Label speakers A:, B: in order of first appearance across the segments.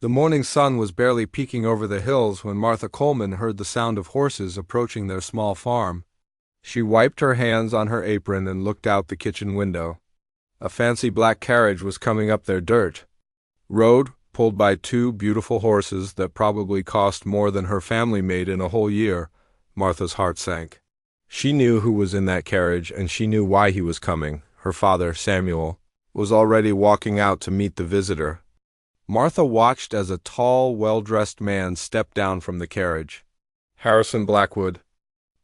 A: The morning sun was barely peeking over the hills when Martha Coleman heard the sound of horses approaching their small farm. She wiped her hands on her apron and looked out the kitchen window. A fancy black carriage was coming up their dirt road, pulled by two beautiful horses that probably cost more than her family made in a whole year. Martha's heart sank. She knew who was in that carriage, and she knew why he was coming. Her father, Samuel, was already walking out to meet the visitor. Martha watched as a tall, well-dressed man stepped down from the carriage. Harrison Blackwood,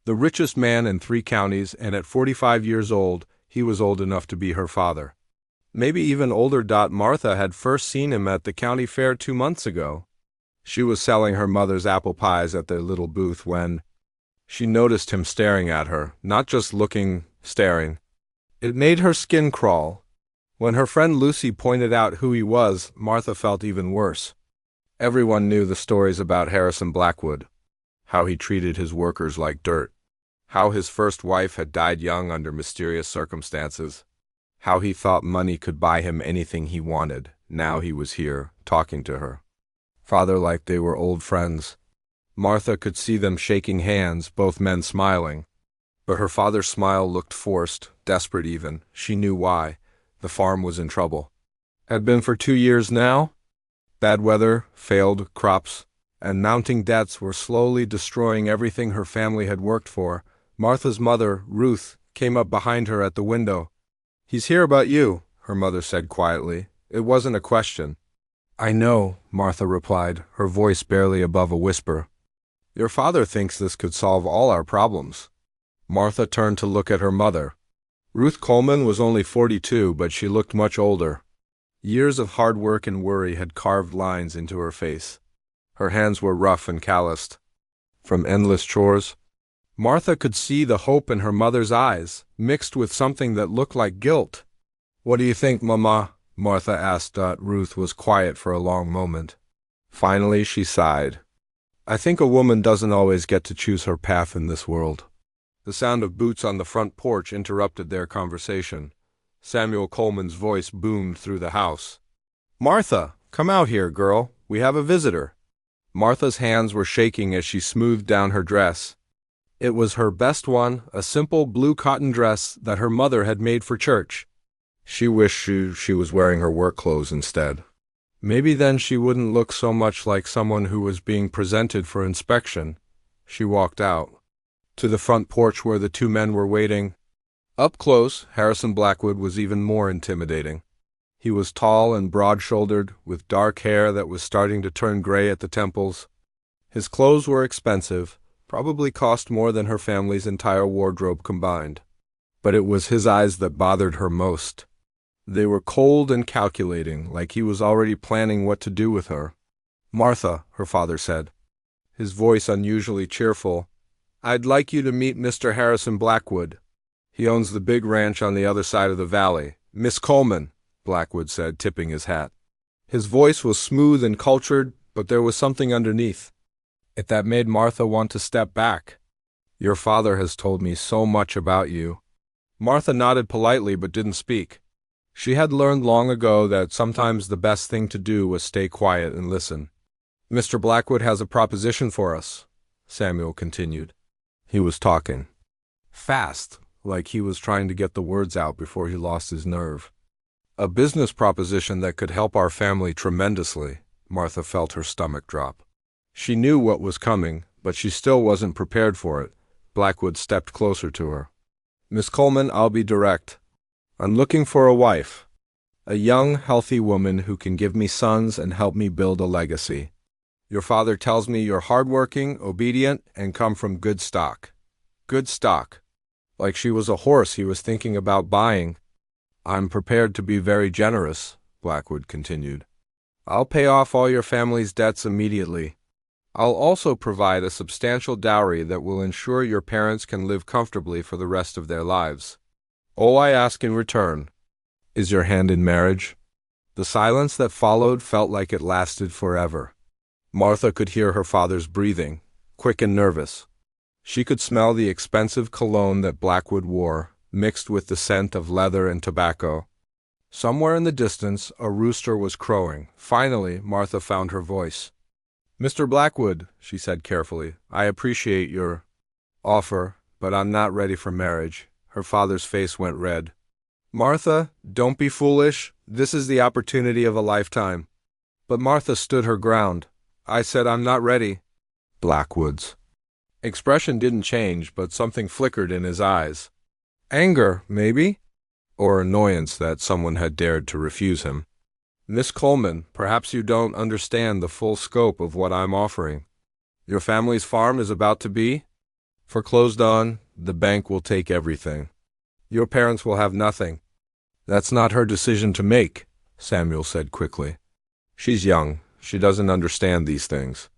A: the richest man in 3 counties, and at 45 years old, he was old enough to be her father. Maybe even older. Martha had first seen him at the county fair 2 months ago. She was selling her mother's apple pies at their little booth when she noticed him staring at her, not just looking, staring. It made her skin crawl. When her friend Lucy pointed out who he was, Martha felt even worse. Everyone knew the stories about Harrison Blackwood, how he treated his workers like dirt, how his first wife had died young under mysterious circumstances, how he thought money could buy him anything he wanted. Now he was here, talking to her. Father, like they were old friends. Martha could see them shaking hands, both men smiling. But her father's smile looked forced, desperate even. She knew why. The farm was in trouble. Had been for 2 years now. Bad weather, failed crops, and mounting debts were slowly destroying everything her family had worked for. Martha's mother, Ruth, came up behind her at the window. "He's here about you," her mother said quietly. It wasn't a question. "I know," Martha replied, her voice barely above a whisper. "Your father thinks this could solve all our problems." Martha turned to look at her mother. Ruth Coleman was only 42, but she looked much older. Years of hard work and worry had carved lines into her face. Her hands were rough and calloused from endless chores. Martha could see the hope in her mother's eyes, mixed with something that looked like guilt. "What do you think, Mama?" Martha asked. Ruth was quiet for a long moment. Finally, she sighed. "I think a woman doesn't always get to choose her path in this world." The sound of boots on the front porch interrupted their conversation. Samuel Coleman's voice boomed through the house. "Martha, come out here, girl. We have a visitor." Martha's hands were shaking as she smoothed down her dress. It was her best one, a simple blue cotton dress that her mother had made for church. She wished she was wearing her work clothes instead. Maybe then she wouldn't look so much like someone who was being presented for inspection. She walked out to the front porch where the 2 men were waiting. Up close, Harrison Blackwood was even more intimidating. He was tall and broad-shouldered, with dark hair that was starting to turn gray at the temples. His clothes were expensive, probably cost more than her family's entire wardrobe combined. But it was his eyes that bothered her most. They were cold and calculating, like he was already planning what to do with her. "Martha," her father said, his voice unusually cheerful, "I'd like you to meet Mr. Harrison Blackwood. He owns the big ranch on the other side of the valley." "Miss Coleman," Blackwood said, tipping his hat. His voice was smooth and cultured, but there was something underneath it that made Martha want to step back. "Your father has told me so much about you." Martha nodded politely but didn't speak. She had learned long ago that sometimes the best thing to do was stay quiet and listen. "Mr. Blackwood has a proposition for us," Samuel continued. He was talking fast, like he was trying to get the words out before he lost his nerve. "A business proposition that could help our family tremendously." Martha felt her stomach drop. She knew what was coming, but she still wasn't prepared for it. Blackwood stepped closer to her. "Miss Coleman, I'll be direct. I'm looking for a wife. A young, healthy woman who can give me sons and help me build a legacy. Your father tells me you're hardworking, obedient, and come from good stock." Good stock. Like she was a horse he was thinking about buying. "I'm prepared to be very generous," Blackwood continued. "I'll pay off all your family's debts immediately. I'll also provide a substantial dowry that will ensure your parents can live comfortably for the rest of their lives. All I ask in return is your hand in marriage." The silence that followed felt like it lasted forever. Martha could hear her father's breathing, quick and nervous. She could smell the expensive cologne that Blackwood wore, mixed with the scent of leather and tobacco. Somewhere in the distance, a rooster was crowing. Finally, Martha found her voice. "Mr. Blackwood," she said carefully, "I appreciate your offer, but I'm not ready for marriage." Her father's face went red. "Martha, don't be foolish. This is the opportunity of a lifetime." But Martha stood her ground. "I said I'm not ready." Blackwood's expression didn't change, but something flickered in his eyes. Anger, maybe? Or annoyance that someone had dared to refuse him. "Miss Coleman, perhaps you don't understand the full scope of what I'm offering. Your family's farm is about to be foreclosed on. The bank will take everything. Your parents will have nothing." "That's not her decision to make," Samuel said quickly. "She's young. She doesn't understand these things."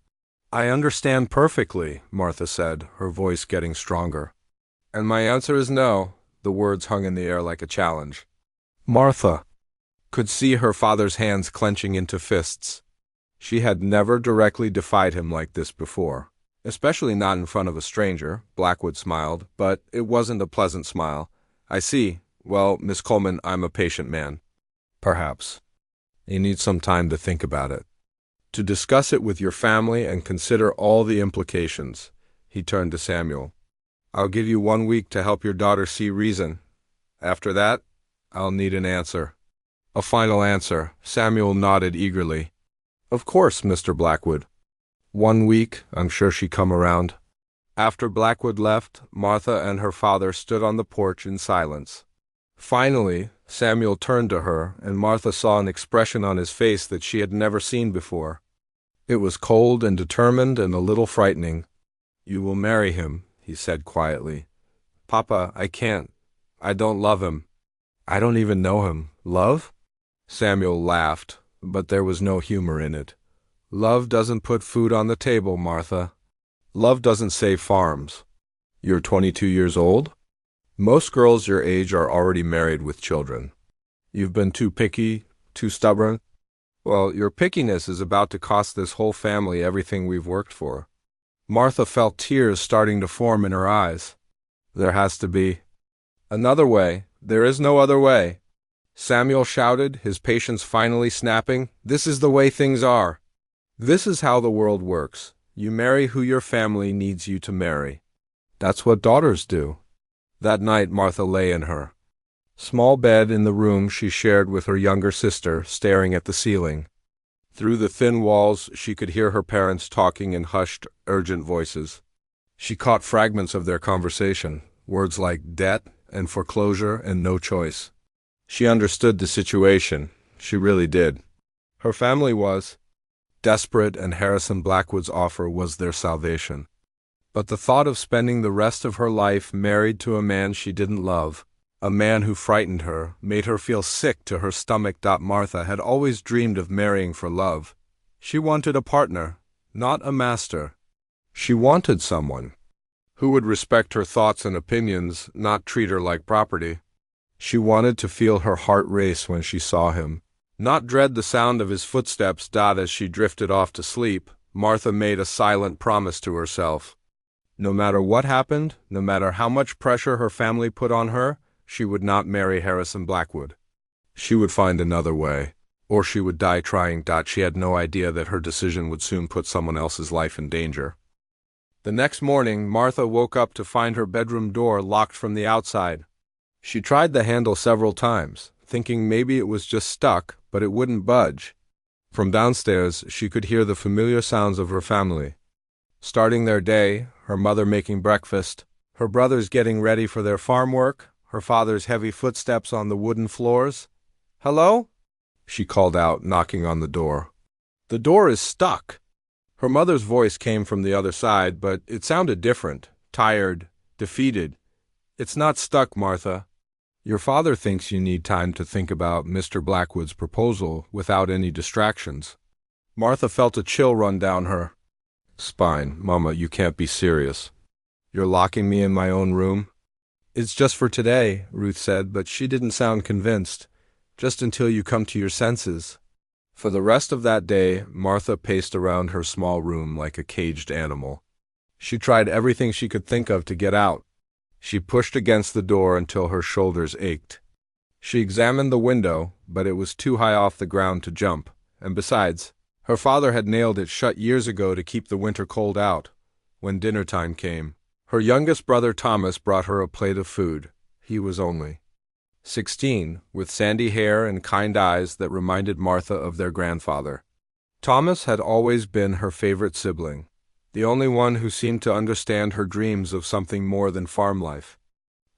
A: "I understand perfectly," Martha said, her voice getting stronger. "And my answer is no." The words hung in the air like a challenge. Martha could see her father's hands clenching into fists. She had never directly defied him like this before, especially not in front of a stranger. Blackwood smiled, but it wasn't a pleasant smile. "I see. Well, Miss Coleman, I'm a patient man. Perhaps you need some time to think about it, to discuss it with your family and consider all the implications." He turned to Samuel. "I'll give you 1 week to help your daughter see reason. After that, I'll need an answer." "A final answer." Samuel nodded eagerly. "Of course, Mr. Blackwood. 1 week, I'm sure she'll come around." After Blackwood left, Martha and her father stood on the porch in silence. Finally, Samuel turned to her, and Martha saw an expression on his face that she had never seen before. It was cold and determined and a little frightening. "You will marry him," he said quietly. "Papa, I can't. I don't love him. I don't even know him." "Love?" Samuel laughed, but there was no humor in it. "Love doesn't put food on the table, Martha. Love doesn't save farms. You're 22 years old? Most girls your age are already married with children. You've been too picky, too stubborn. Well, your pickiness is about to cost this whole family everything we've worked for." Martha felt tears starting to form in her eyes. "There has to be another way. There is no other way," Samuel shouted, his patience finally snapping. "This is the way things are. This is how the world works. You marry who your family needs you to marry. That's what daughters do." That night Martha lay in her small bed in the room she shared with her younger sister, staring at the ceiling. Through the thin walls she could hear her parents talking in hushed, urgent voices. She caught fragments of their conversation, words like debt and foreclosure and no choice. She understood the situation. She really did. Her family was desperate, and Harrison Blackwood's offer was their salvation. But the thought of spending the rest of her life married to a man she didn't love, a man who frightened her, made her feel sick to her stomach. Martha had always dreamed of marrying for love. She wanted a partner, not a master. She wanted someone who would respect her thoughts and opinions, not treat her like property. She wanted to feel her heart race when she saw him, not dread the sound of his footsteps. As she drifted off to sleep, Martha made a silent promise to herself. No matter what happened, no matter how much pressure her family put on her, she would not marry Harrison Blackwood. She would find another way, or she would die trying. She had no idea that her decision would soon put someone else's life in danger. The next morning, Martha woke up to find her bedroom door locked from the outside. She tried the handle several times, thinking maybe it was just stuck, but it wouldn't budge. From downstairs, she could hear the familiar sounds of her family starting their day, her mother making breakfast, her brothers getting ready for their farm work, her father's heavy footsteps on the wooden floors. "Hello?" she called out, knocking on the door. "The door is stuck." Her mother's voice came from the other side, but it sounded different, tired, defeated. "It's not stuck, Martha. Your father thinks you need time to think about Mr. Blackwood's proposal without any distractions." Martha felt a chill run down her spine. "Mama, you can't be serious. You're locking me in my own room?" "It's just for today," Ruth said, but she didn't sound convinced. "Just until you come to your senses." For the rest of that day, Martha paced around her small room like a caged animal. She tried everything she could think of to get out. She pushed against the door until her shoulders ached. She examined the window, but it was too high off the ground to jump, and besides, her father had nailed it shut years ago to keep the winter cold out. When dinner time came, her youngest brother Thomas brought her a plate of food. He was only 16, with sandy hair and kind eyes that reminded Martha of their grandfather. Thomas had always been her favorite sibling, the only one who seemed to understand her dreams of something more than farm life.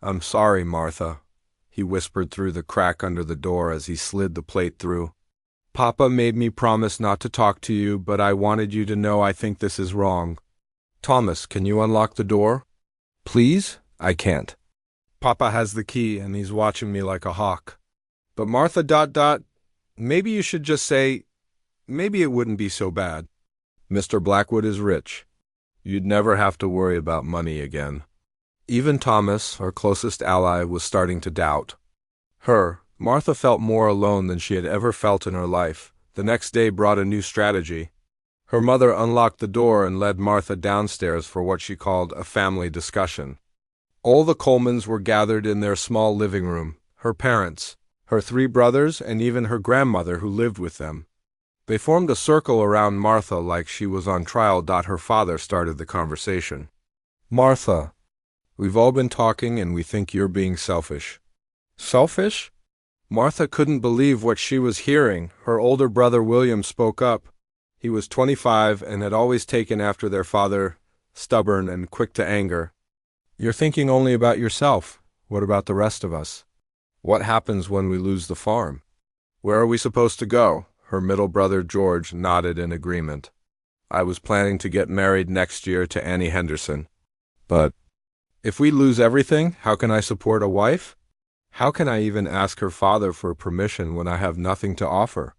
A: "I'm sorry, Martha," he whispered through the crack under the door as he slid the plate through. "Papa made me promise not to talk to you, but I wanted you to know I think this is wrong. Thomas, can you unlock the door?" "Please? I can't. Papa has the key and he's watching me like a hawk." "But Martha, maybe you should just say, maybe it wouldn't be so bad. Mr. Blackwood is rich. You'd never have to worry about money again." Even Thomas, her closest ally, was starting to doubt. Martha felt more alone than she had ever felt in her life. The next day brought a new strategy. Her mother unlocked the door and led Martha downstairs for what she called a family discussion. All the Colemans were gathered in their small living room, her parents, her 3 brothers, and even her grandmother who lived with them. They formed a circle around Martha like she was on trial. Her father started the conversation. "Martha, we've all been talking and we think you're being selfish." "Selfish?" Martha couldn't believe what she was hearing. Her older brother William spoke up. He was 25 and had always taken after their father, stubborn and quick to anger. "You're thinking only about yourself. What about the rest of us? What happens when we lose the farm? Where are we supposed to go?" Her middle brother George nodded in agreement. "I was planning to get married next year to Annie Henderson. But if we lose everything, how can I support a wife? How can I even ask her father for permission when I have nothing to offer?"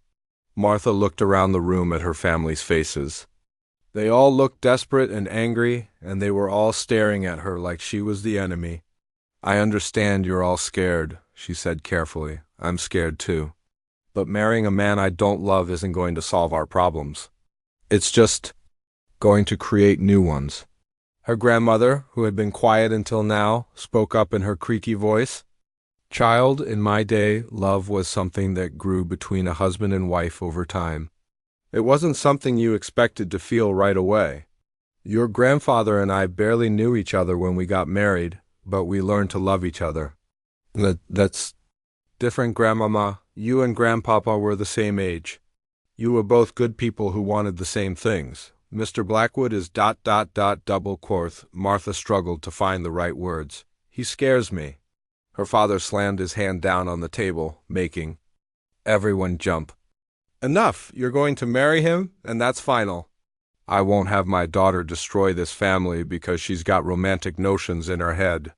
A: Martha looked around the room at her family's faces. They all looked desperate and angry, and they were all staring at her like she was the enemy. "I understand you're all scared," she said carefully. "I'm scared too. But marrying a man I don't love isn't going to solve our problems. It's just going to create new ones." Her grandmother, who had been quiet until now, spoke up in her creaky voice. "Child, in my day, love was something that grew between a husband and wife over time. It wasn't something you expected to feel right away. Your grandfather and I barely knew each other when we got married, but we learned to love each other." That's different, Grandmama. You and Grandpapa were the same age. You were both good people who wanted the same things. Mr. Blackwood is ... double quoth. Martha struggled to find the right words. "He scares me." Her father slammed his hand down on the table, making everyone jump. "Enough! You're going to marry him, and that's final. I won't have my daughter destroy this family because she's got romantic notions in her head."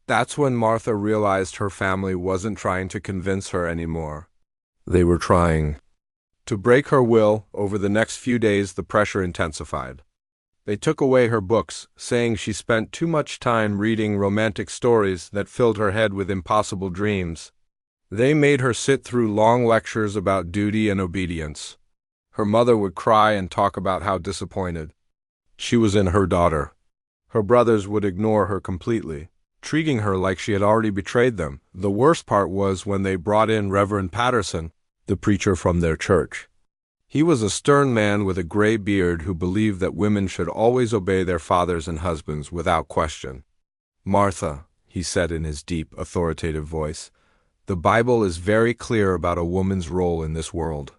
A: That's when Martha realized her family wasn't trying to convince her anymore. They were trying to break her will. Over the next few days, the pressure intensified. They took away her books, saying she spent too much time reading romantic stories that filled her head with impossible dreams. They made her sit through long lectures about duty and obedience. Her mother would cry and talk about how disappointed she was in her daughter. Her brothers would ignore her completely, treating her like she had already betrayed them. The worst part was when they brought in Reverend Patterson, the preacher from their church. He was a stern man with a gray beard who believed that women should always obey their fathers and husbands without question. "Martha," he said in his deep, authoritative voice, "the Bible is very clear about a woman's role in this world.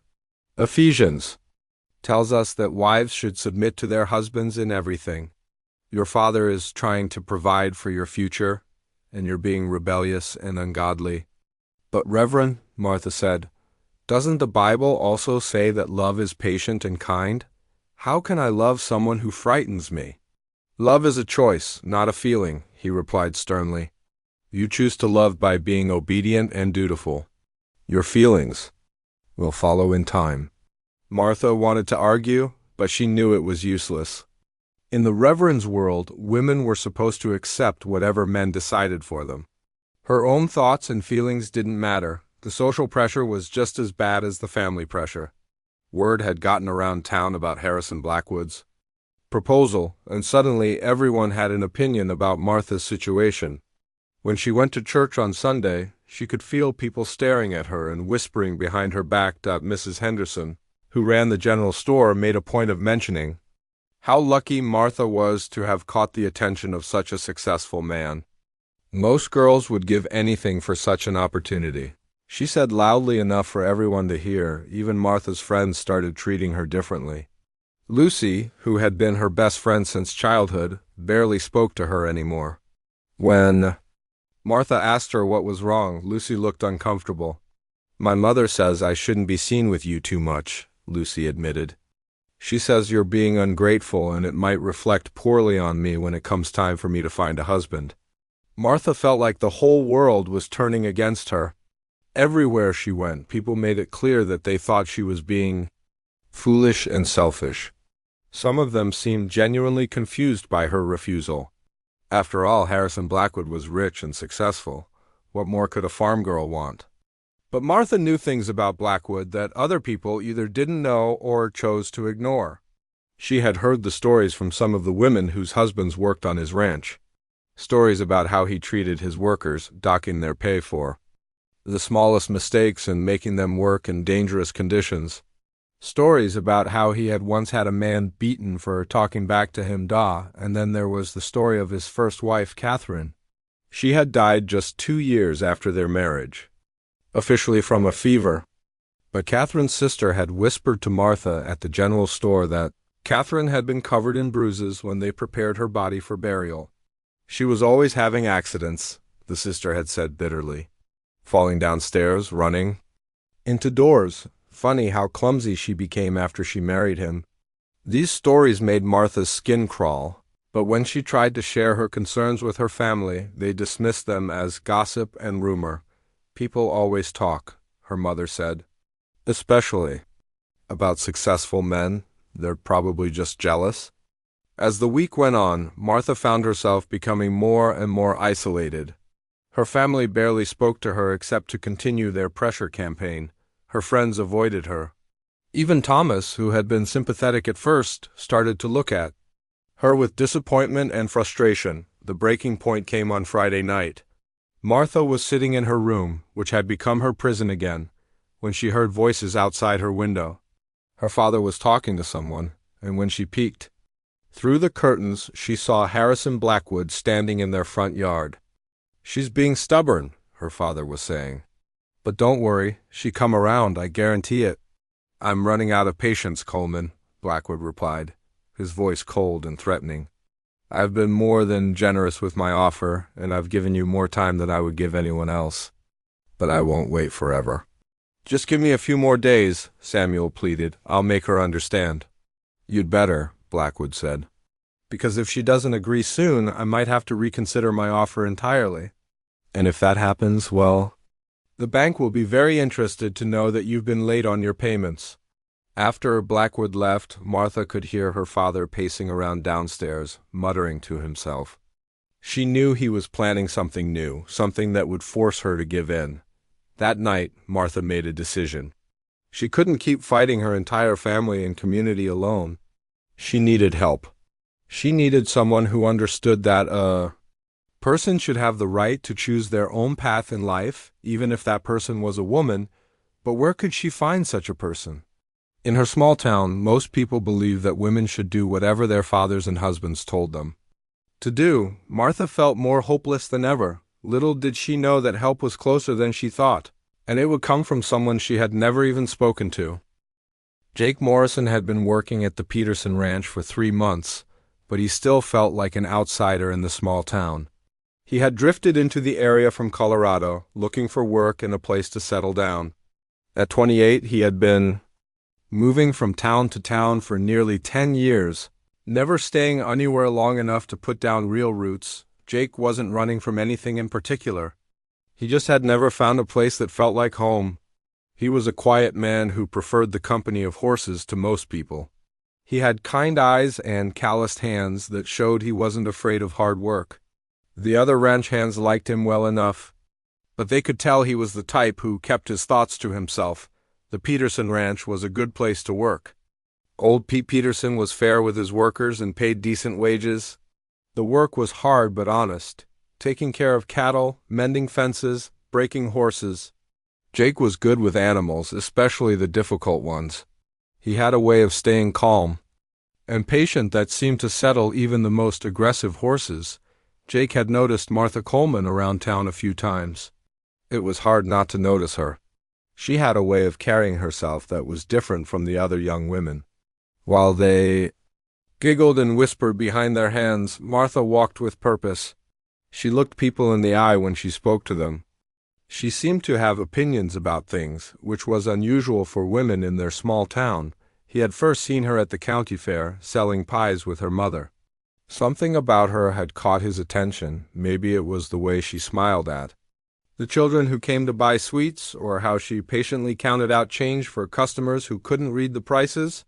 A: Ephesians tells us that wives should submit to their husbands in everything. Your father is trying to provide for your future, and you're being rebellious and ungodly." "But Reverend," Martha said, "doesn't the Bible also say that love is patient and kind? How can I love someone who frightens me?" "Love is a choice, not a feeling," he replied sternly. "You choose to love by being obedient and dutiful. Your feelings will follow in time." Martha wanted to argue, but she knew it was useless. In the Reverend's world, women were supposed to accept whatever men decided for them. Her own thoughts and feelings didn't matter. The social pressure was just as bad as the family pressure. Word had gotten around town about Harrison Blackwood's proposal, and suddenly everyone had an opinion about Martha's situation. When she went to church on Sunday, she could feel people staring at her and whispering behind her back that Mrs. Henderson, who ran the general store, made a point of mentioning how lucky Martha was to have caught the attention of such a successful man. Most girls would give anything for such an opportunity. She said loudly enough for everyone to hear. Even Martha's friends started treating her differently. Lucy, who had been her best friend since childhood, barely spoke to her anymore. When Martha asked her what was wrong, Lucy looked uncomfortable. "My mother says I shouldn't be seen with you too much," Lucy admitted. "She says you're being ungrateful and it might reflect poorly on me when it comes time for me to find a husband." Martha felt like the whole world was turning against her. Everywhere she went, people made it clear that they thought she was being foolish and selfish. Some of them seemed genuinely confused by her refusal. After all, Harrison Blackwood was rich and successful. What more could a farm girl want? But Martha knew things about Blackwood that other people either didn't know or chose to ignore. She had heard the stories from some of the women whose husbands worked on his ranch. Stories about how he treated his workers, docking their pay for the smallest mistakes and making them work in dangerous conditions. Stories about how he had once had a man beaten for talking back to him, and then there was the story of his first wife, Catherine. She had died just 2 years after their marriage, officially from a fever. But Catherine's sister had whispered to Martha at the general store that Catherine had been covered in bruises when they prepared her body for burial. She was always having accidents, the sister had said bitterly. Falling downstairs, running into doors. Funny how clumsy she became after she married him. These stories made Martha's skin crawl, but when she tried to share her concerns with her family, they dismissed them as gossip and rumor. People always talk, her mother said. Especially about successful men. They're probably just jealous. As the week went on, Martha found herself becoming more and more isolated. Her family barely spoke to her except to continue their pressure campaign. Her friends avoided her. Even Thomas, who had been sympathetic at first, started to look at her with disappointment and frustration. The breaking point came on Friday night. Martha was sitting in her room, which had become her prison again, when she heard voices outside her window. Her father was talking to someone, and when she peeked through the curtains, she saw Harrison Blackwood standing in their front yard. "She's being stubborn," her father was saying. "But don't worry, she come around, I guarantee it." "I'm running out of patience, Coleman," Blackwood replied, his voice cold and threatening. "I've been more than generous with my offer, and I've given you more time than I would give anyone else. But I won't wait forever." "Just give me a few more days," Samuel pleaded. "I'll make her understand." "You'd better," Blackwood said. "Because if she doesn't agree soon, I might have to reconsider my offer entirely. And if that happens, well, the bank will be very interested to know that you've been late on your payments." After Blackwood left, Martha could hear her father pacing around downstairs, muttering to himself. She knew he was planning something new, something that would force her to give in. That night, Martha made a decision. She couldn't keep fighting her entire family and community alone. She needed help. She needed someone who understood that a person should have the right to choose their own path in life, even if that person was a woman. But where could she find such a person? In her small town, most people believed that women should do whatever their fathers and husbands told them to do. Martha felt more hopeless than ever. Little did she know that help was closer than she thought, and it would come from someone she had never even spoken to. Jake Morrison had been working at the Peterson Ranch for 3 months, but he still felt like an outsider in the small town. He had drifted into the area from Colorado, looking for work and a place to settle down. At 28, he had been moving from town to town for nearly 10 years, never staying anywhere long enough to put down real roots. Jake wasn't running from anything in particular. He just had never found a place that felt like home. He was a quiet man who preferred the company of horses to most people. He had kind eyes and calloused hands that showed he wasn't afraid of hard work. The other ranch hands liked him well enough, but they could tell he was the type who kept his thoughts to himself. The Peterson Ranch was a good place to work. Old Pete Peterson was fair with his workers and paid decent wages. The work was hard but honest. taking care of cattle, mending fences, breaking horses. Jake was good with animals, especially the difficult ones. He had a way of staying calm and patient that seemed to settle even the most aggressive horses. Jake had noticed Martha Coleman around town a few times. It was hard not to notice her. She had a way of carrying herself that was different from the other young women. While they giggled and whispered behind their hands, Martha walked with purpose. She looked people in the eye when she spoke to them. She seemed to have opinions about things, which was unusual for women in their small town. He had first seen her at the county fair, selling pies with her mother. Something about her had caught his attention. Maybe it was the way she smiled at the children who came to buy sweets, or how she patiently counted out change for customers who couldn't read the prices.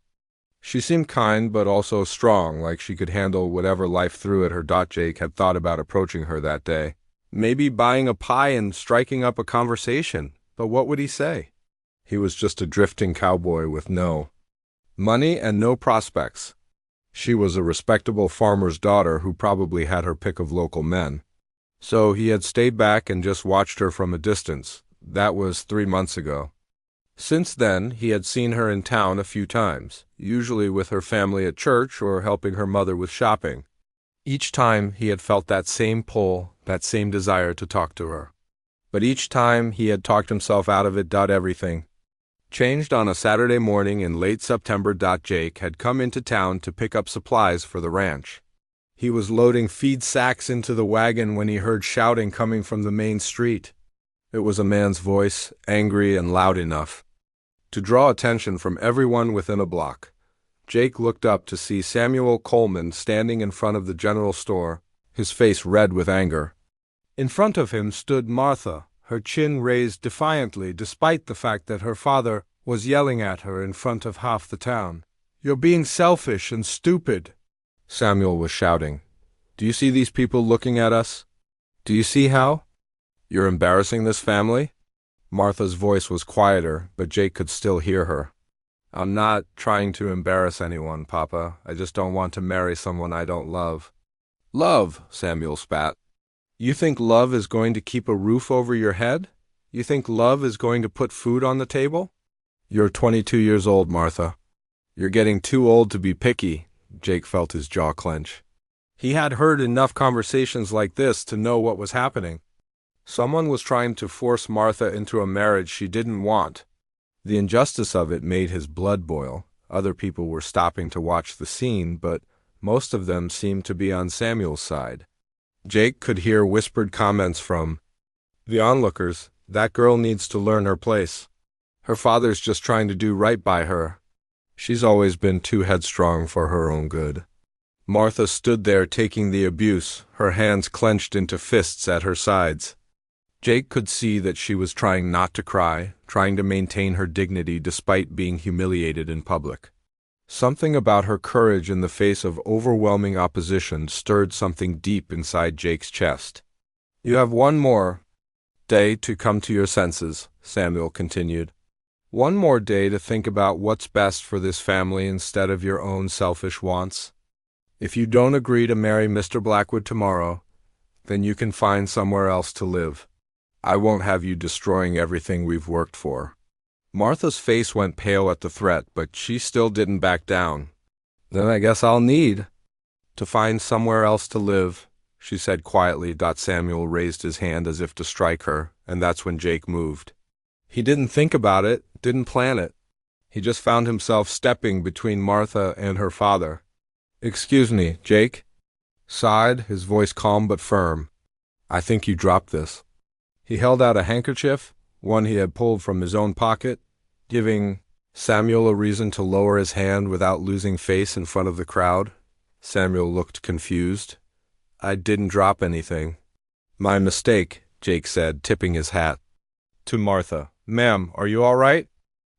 A: She seemed kind but also strong, like she could handle whatever life threw at her. Jake had thought about approaching her that day. Maybe buying a pie and striking up a conversation, but what would he say? He was just a drifting cowboy with no money and no prospects. She was a respectable farmer's daughter who probably had her pick of local men. So he had stayed back and just watched her from a distance. That was 3 months ago. Since then, he had seen her in town a few times, usually with her family at church or helping her mother with shopping. Each time he had felt that same pull, that same desire to talk to her. But each time he had talked himself out of it. Everything changed on a Saturday morning in late September. Jake had come into town to pick up supplies for the ranch. He was loading feed sacks into the wagon when he heard shouting coming from the main street. It was a man's voice, angry and loud enough to draw attention from everyone within a block. Jake looked up to see Samuel Coleman standing in front of the general store, his face red with anger. In front of him stood Martha, her chin raised defiantly despite the fact that her father was yelling at her in front of half the town. "You're being selfish and stupid," Samuel was shouting. "Do you see these people looking at us? Do you see how you're embarrassing this family?" Martha's voice was quieter, but Jake could still hear her. "I'm not trying to embarrass anyone, Papa. I just don't want to marry someone I don't love." "Love," Samuel spat. "You think love is going to keep a roof over your head? You think love is going to put food on the table? You're 22 years old, Martha. You're getting too old to be picky." Jake felt his jaw clench. He had heard enough conversations like this to know what was happening. Someone was trying to force Martha into a marriage she didn't want. The injustice of it made his blood boil. Other people were stopping to watch the scene, but most of them seemed to be on Samuel's side. Jake could hear whispered comments from the onlookers. "That girl needs to learn her place. Her father's just trying to do right by her. She's always been too headstrong for her own good." Martha stood there taking the abuse, her hands clenched into fists at her sides. Jake could see that she was trying not to cry, trying to maintain her dignity despite being humiliated in public. Something about her courage in the face of overwhelming opposition stirred something deep inside Jake's chest. "You have one more day to come to your senses," Samuel continued. "One more day to think about what's best for this family instead of your own selfish wants. If you don't agree to marry Mr. Blackwood tomorrow, then you can find somewhere else to live. I won't have you destroying everything we've worked for." Martha's face went pale at the threat, but she still didn't back down. "Then I guess I'll need to find somewhere else to live," she said quietly. Samuel raised his hand as if to strike her, and that's when Jake moved. He didn't think about it, didn't plan it. He just found himself stepping between Martha and her father. "Excuse me, Jake," sighed, his voice calm but firm. "I think you dropped this." He held out a handkerchief, one he had pulled from his own pocket, giving Samuel a reason to lower his hand without losing face in front of the crowd. Samuel looked confused. "I didn't drop anything." "My mistake," Jake said, tipping his hat to Martha. "Ma'am, are you all right?"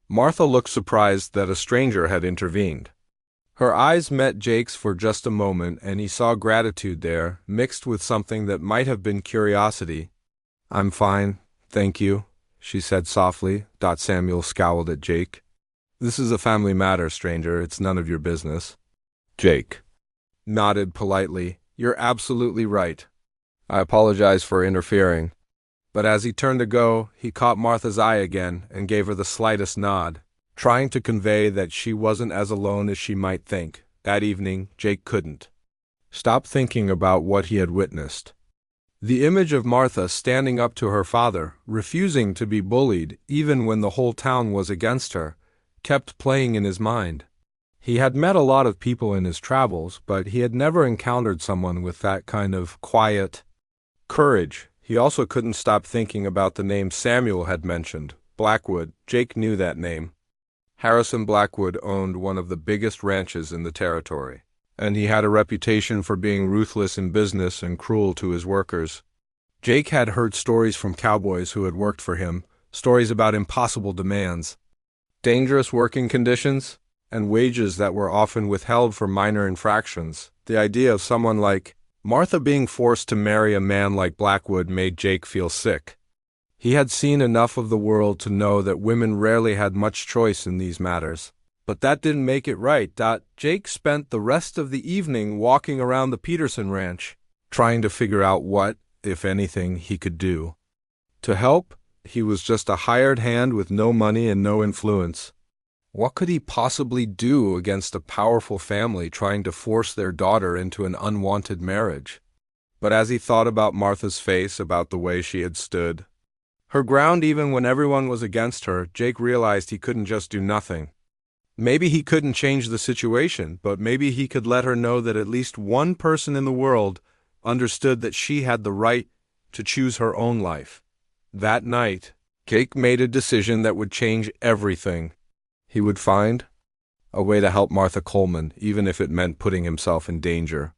A: Martha looked surprised that a stranger had intervened. Her eyes met Jake's for just a moment, and he saw gratitude there, mixed with something that might have been curiosity. "I'm fine, thank you," she said softly. Samuel scowled at Jake. "This is a family matter, stranger. It's none of your business." Jake nodded politely. "You're absolutely right. I apologize for interfering." But as he turned to go, he caught Martha's eye again and gave her the slightest nod, trying to convey that she wasn't as alone as she might think. That evening, Jake couldn't stop thinking about what he had witnessed. The image of Martha standing up to her father, refusing to be bullied even when the whole town was against her, kept playing in his mind. He had met a lot of people in his travels, but he had never encountered someone with that kind of quiet courage. He also couldn't stop thinking about the name Samuel had mentioned, Blackwood. Jake knew that name. Harrison Blackwood owned one of the biggest ranches in the territory, and he had a reputation for being ruthless in business and cruel to his workers. Jake had heard stories from cowboys who had worked for him, stories about impossible demands, dangerous working conditions, and wages that were often withheld for minor infractions. The idea of someone like Martha being forced to marry a man like Blackwood made Jake feel sick. He had seen enough of the world to know that women rarely had much choice in these matters. But that didn't make it right. Jake spent the rest of the evening walking around the Peterson ranch, trying to figure out what, if anything, he could do. To help, he was just a hired hand with no money and no influence. What could he possibly do against a powerful family trying to force their daughter into an unwanted marriage? But as he thought about Martha's face, about the way she had stood her ground even when everyone was against her, Jake realized he couldn't just do nothing. Maybe he couldn't change the situation, but maybe he could let her know that at least one person in the world understood that she had the right to choose her own life. That night, Jake made a decision that would change everything. He would find a way to help Martha Coleman, even if it meant putting himself in danger.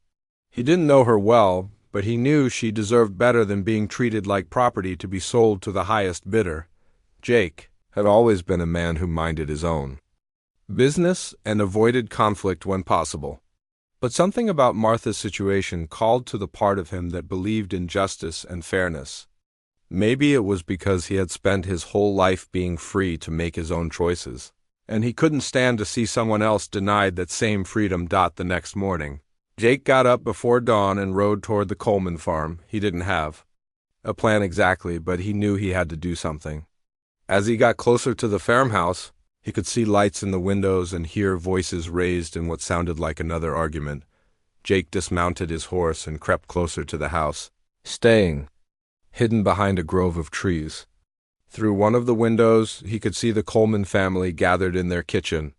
A: He didn't know her well, but he knew she deserved better than being treated like property to be sold to the highest bidder. Jake had always been a man who minded his own business and avoided conflict when possible. But something about Martha's situation called to the part of him that believed in justice and fairness. Maybe it was because he had spent his whole life being free to make his own choices, and he couldn't stand to see someone else denied that same freedom. The next morning, Jake got up before dawn and rode toward the Coleman farm. He didn't have a plan exactly, but he knew he had to do something. As he got closer to the farmhouse, he could see lights in the windows and hear voices raised in what sounded like another argument. Jake dismounted his horse and crept closer to the house, staying hidden behind a grove of trees. Through one of the windows, he could see the Coleman family gathered in their kitchen.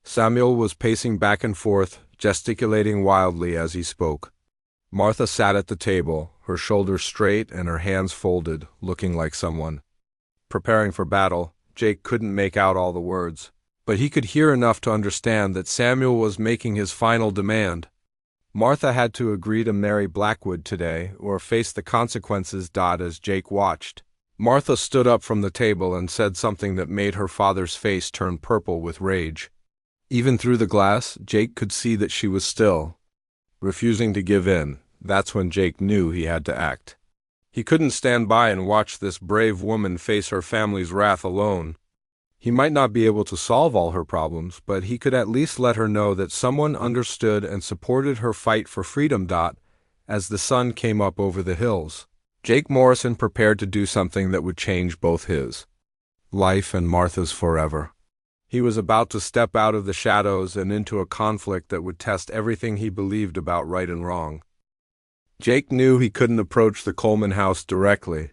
A: Samuel was pacing back and forth, gesticulating wildly as he spoke. Martha sat at the table, her shoulders straight and her hands folded, looking like someone preparing for battle. Jake couldn't make out all the words, but he could hear enough to understand that Samuel was making his final demand. Martha had to agree to marry Blackwood today or face the consequences. As Jake watched, Martha stood up from the table and said something that made her father's face turn purple with rage. Even through the glass, Jake could see that she was still refusing to give in. That's when Jake knew he had to act. He couldn't stand by and watch this brave woman face her family's wrath alone. He might not be able to solve all her problems, but he could at least let her know that someone understood and supported her fight for freedom. As the sun came up over the hills, Jake Morrison prepared to do something that would change both his life and Martha's forever. He was about to step out of the shadows and into a conflict that would test everything he believed about right and wrong. Jake knew he couldn't approach the Coleman house directly.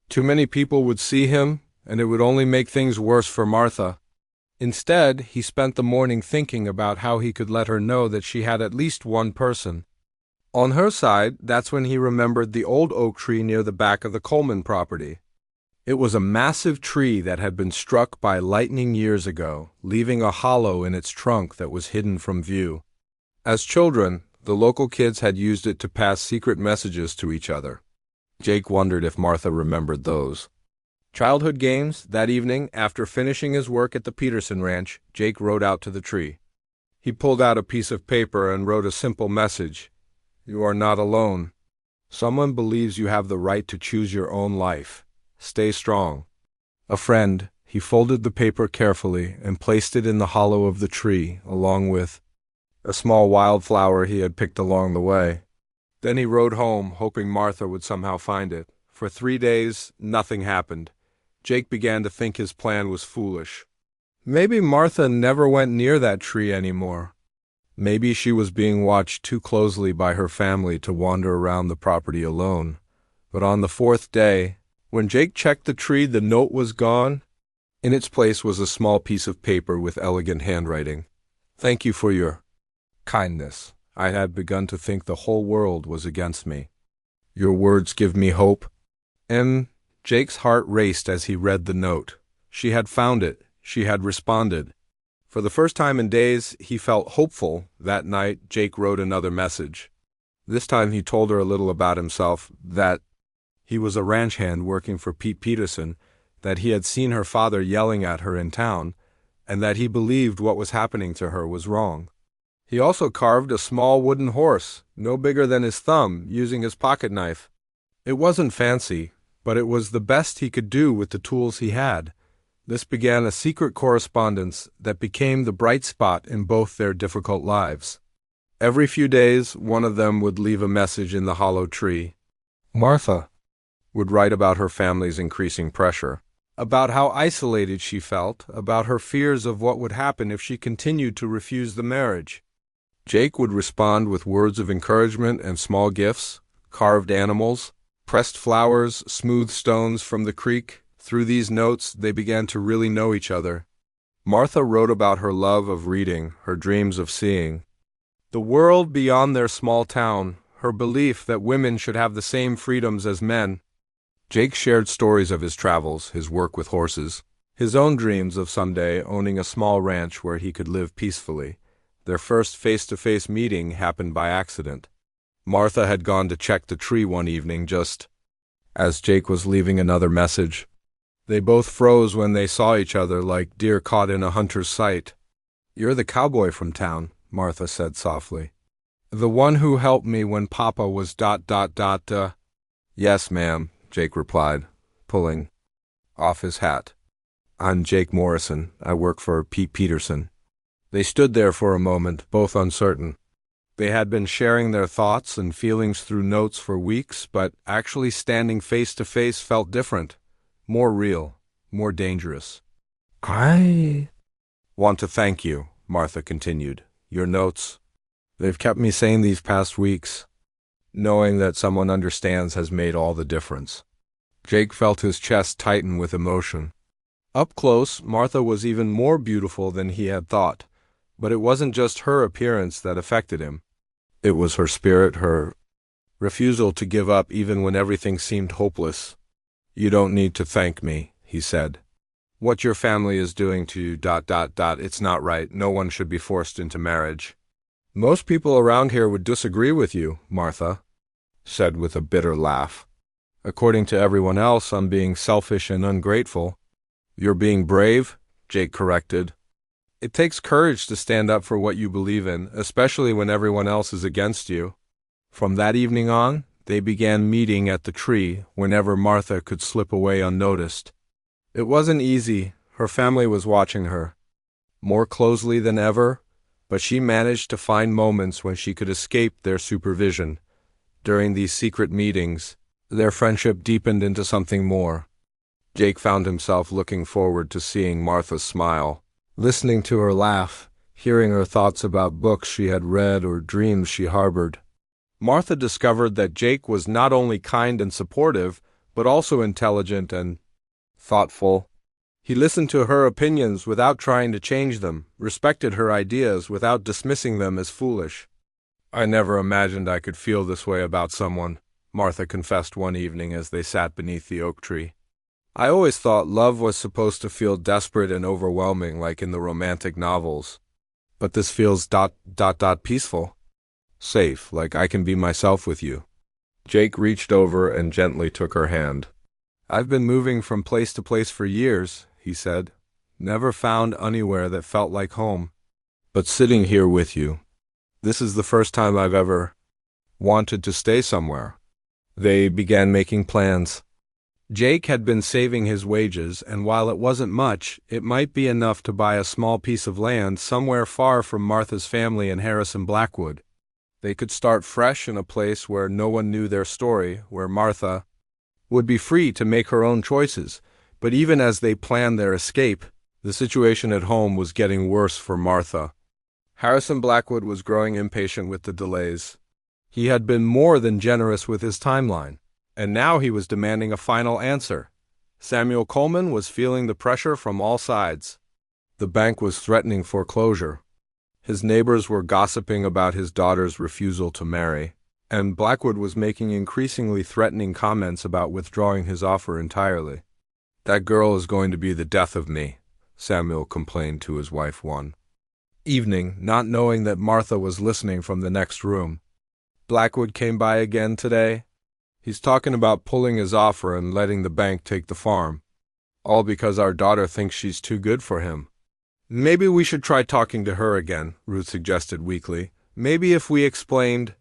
A: Too many people would see him, and it would only make things worse for Martha. Instead, he spent the morning thinking about how he could let her know that she had at least one person on her side. That's when he remembered the old oak tree near the back of the Coleman property. It was a massive tree that had been struck by lightning years ago, leaving a hollow in its trunk that was hidden from view. As children, the local kids had used it to pass secret messages to each other. Jake wondered if Martha remembered those childhood games. That evening, after finishing his work at the Peterson ranch, Jake rode out to the tree. He pulled out a piece of paper and wrote a simple message. "You are not alone. Someone believes you have the right to choose your own life. Stay strong. A friend." He folded the paper carefully and placed it in the hollow of the tree, along with a small wildflower he had picked along the way. Then he rode home, hoping Martha would somehow find it. For 3 days, nothing happened. Jake began to think his plan was foolish. Maybe Martha never went near that tree anymore. Maybe she was being watched too closely by her family to wander around the property alone. But on the 4th day, when Jake checked the tree, the note was gone. In its place was a small piece of paper with elegant handwriting. "Thank you for your kindness. I had begun to think the whole world was against me. Your words give me hope." And Jake's heart raced as he read the note. She had found it. She had responded. For the first time in days, he felt hopeful. That night, Jake wrote another message. This time he told her a little about himself, that he was a ranch hand working for Pete Peterson, that he had seen her father yelling at her in town, and that he believed what was happening to her was wrong. He also carved a small wooden horse, no bigger than his thumb, using his pocket knife. It wasn't fancy, but it was the best he could do with the tools he had. This began a secret correspondence that became the bright spot in both their difficult lives. Every few days, one of them would leave a message in the hollow tree. Martha would write about her family's increasing pressure, about how isolated she felt, about her fears of what would happen if she continued to refuse the marriage. Jake would respond with words of encouragement and small gifts, carved animals, pressed flowers, smooth stones from the creek. Through these notes, they began to really know each other. Martha wrote about her love of reading, her dreams of seeing the world beyond their small town, her belief that women should have the same freedoms as men. Jake shared stories of his travels, his work with horses, his own dreams of someday owning a small ranch where he could live peacefully. Their first face-to-face meeting happened by accident. Martha had gone to check the tree one evening just as Jake was leaving another message. They both froze when they saw each other like deer caught in a hunter's sight. "You're the cowboy from town," Martha said softly. "The one who helped me when Papa was ... "Yes, ma'am," Jake replied, pulling off his hat. "I'm Jake Morrison. I work for Pete Peterson." They stood there for a moment, both uncertain. They had been sharing their thoughts and feelings through notes for weeks, but actually standing face to face felt different, more real, more dangerous. "I want to thank you," Martha continued. "Your notes, they've kept me sane these past weeks. Knowing that someone understands has made all the difference." Jake felt his chest tighten with emotion. Up close, Martha was even more beautiful than he had thought. But it wasn't just her appearance that affected him. It was her spirit, her refusal to give up even when everything seemed hopeless. "You don't need to thank me," he said. "What your family is doing to you, it's not right. No one should be forced into marriage." "Most people around here would disagree with you," Martha said with a bitter laugh. "According to everyone else, I'm being selfish and ungrateful." "You're being brave," Jake corrected. "It takes courage to stand up for what you believe in, especially when everyone else is against you." From that evening on, they began meeting at the tree whenever Martha could slip away unnoticed. It wasn't easy. Her family was watching her more closely than ever, but she managed to find moments when she could escape their supervision. During these secret meetings, their friendship deepened into something more. Jake found himself looking forward to seeing Martha smile, listening to her laugh, hearing her thoughts about books she had read or dreams she harbored. Martha discovered that Jake was not only kind and supportive, but also intelligent and thoughtful. He listened to her opinions without trying to change them, respected her ideas without dismissing them as foolish. "I never imagined I could feel this way about someone," Martha confessed one evening as they sat beneath the oak tree. "I always thought love was supposed to feel desperate and overwhelming like in the romantic novels. But this feels ... peaceful. Safe, like I can be myself with you." Jake reached over and gently took her hand. "I've been moving from place to place for years," he said. "Never found anywhere that felt like home. But sitting here with you, this is the first time I've ever wanted to stay somewhere." They began making plans. Jake had been saving his wages, and while it wasn't much, it might be enough to buy a small piece of land somewhere far from Martha's family in Harrison Blackwood. They could start fresh in a place where no one knew their story, where Martha would be free to make her own choices. But even as they planned their escape, the situation at home was getting worse for Martha. Harrison Blackwood was growing impatient with the delays. He had been more than generous with his timeline, and now he was demanding a final answer. Samuel Coleman was feeling the pressure from all sides. The bank was threatening foreclosure. His neighbors were gossiping about his daughter's refusal to marry, and Blackwood was making increasingly threatening comments about withdrawing his offer entirely. "That girl is going to be the death of me," Samuel complained to his wife one evening, not knowing that Martha was listening from the next room. "Blackwood came by again today. He's talking about pulling his offer and letting the bank take the farm. All because our daughter thinks she's too good for him." "Maybe we should try talking to her again," Ruth suggested weakly. "Maybe if we explained—"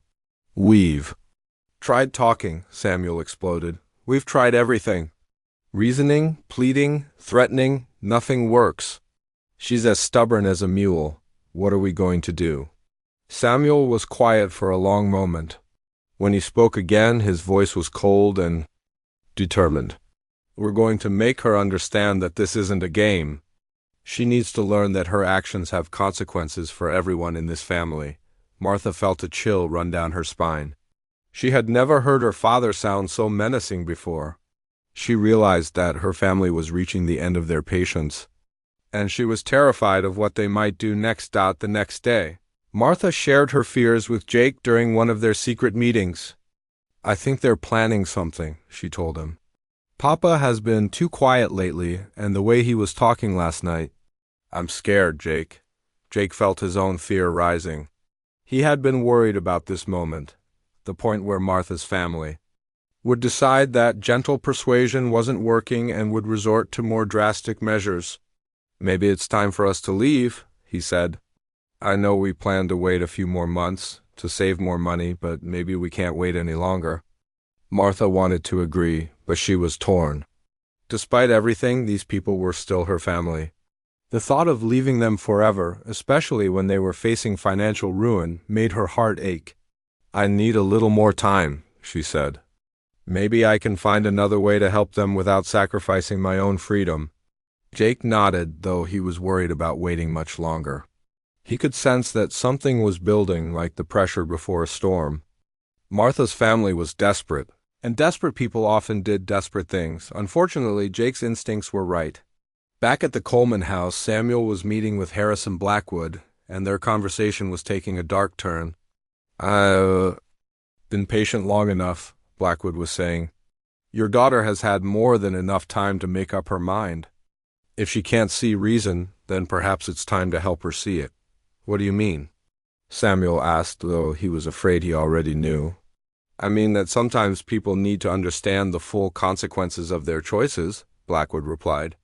A: "We've tried talking," Samuel exploded. "We've tried everything. Reasoning, pleading, threatening, nothing works. She's as stubborn as a mule. What are we going to do?" Samuel was quiet for a long moment. When he spoke again, his voice was cold and determined. "We're going to make her understand that this isn't a game. She needs to learn that her actions have consequences for everyone in this family." Martha felt a chill run down her spine. She had never heard her father sound so menacing before. She realized that her family was reaching the end of their patience, and she was terrified of what they might do next. The next day, Martha shared her fears with Jake during one of their secret meetings. "I think they're planning something," she told him. "Papa has been too quiet lately, and the way he was talking last night. I'm scared, Jake." Jake felt his own fear rising. He had been worried about this moment, the point where Martha's family would decide that gentle persuasion wasn't working and would resort to more drastic measures. "Maybe it's time for us to leave," he said. "I know we plan to wait a few more months to save more money, but maybe we can't wait any longer." Martha wanted to agree, but she was torn. Despite everything, these people were still her family. The thought of leaving them forever, especially when they were facing financial ruin, made her heart ache. "I need a little more time," she said. "Maybe I can find another way to help them without sacrificing my own freedom." Jake nodded, though he was worried about waiting much longer. He could sense that something was building, like the pressure before a storm. Martha's family was desperate, and desperate people often did desperate things. Unfortunately, Jake's instincts were right. Back at the Coleman house, Samuel was meeting with Harrison Blackwood, and their conversation was taking a dark turn. "I've been patient long enough," Blackwood was saying. "Your daughter has had more than enough time to make up her mind. If she can't see reason, then perhaps it's time to help her see it." "What do you mean?" Samuel asked, though he was afraid he already knew. "I mean that sometimes people need to understand the full consequences of their choices," Blackwood replied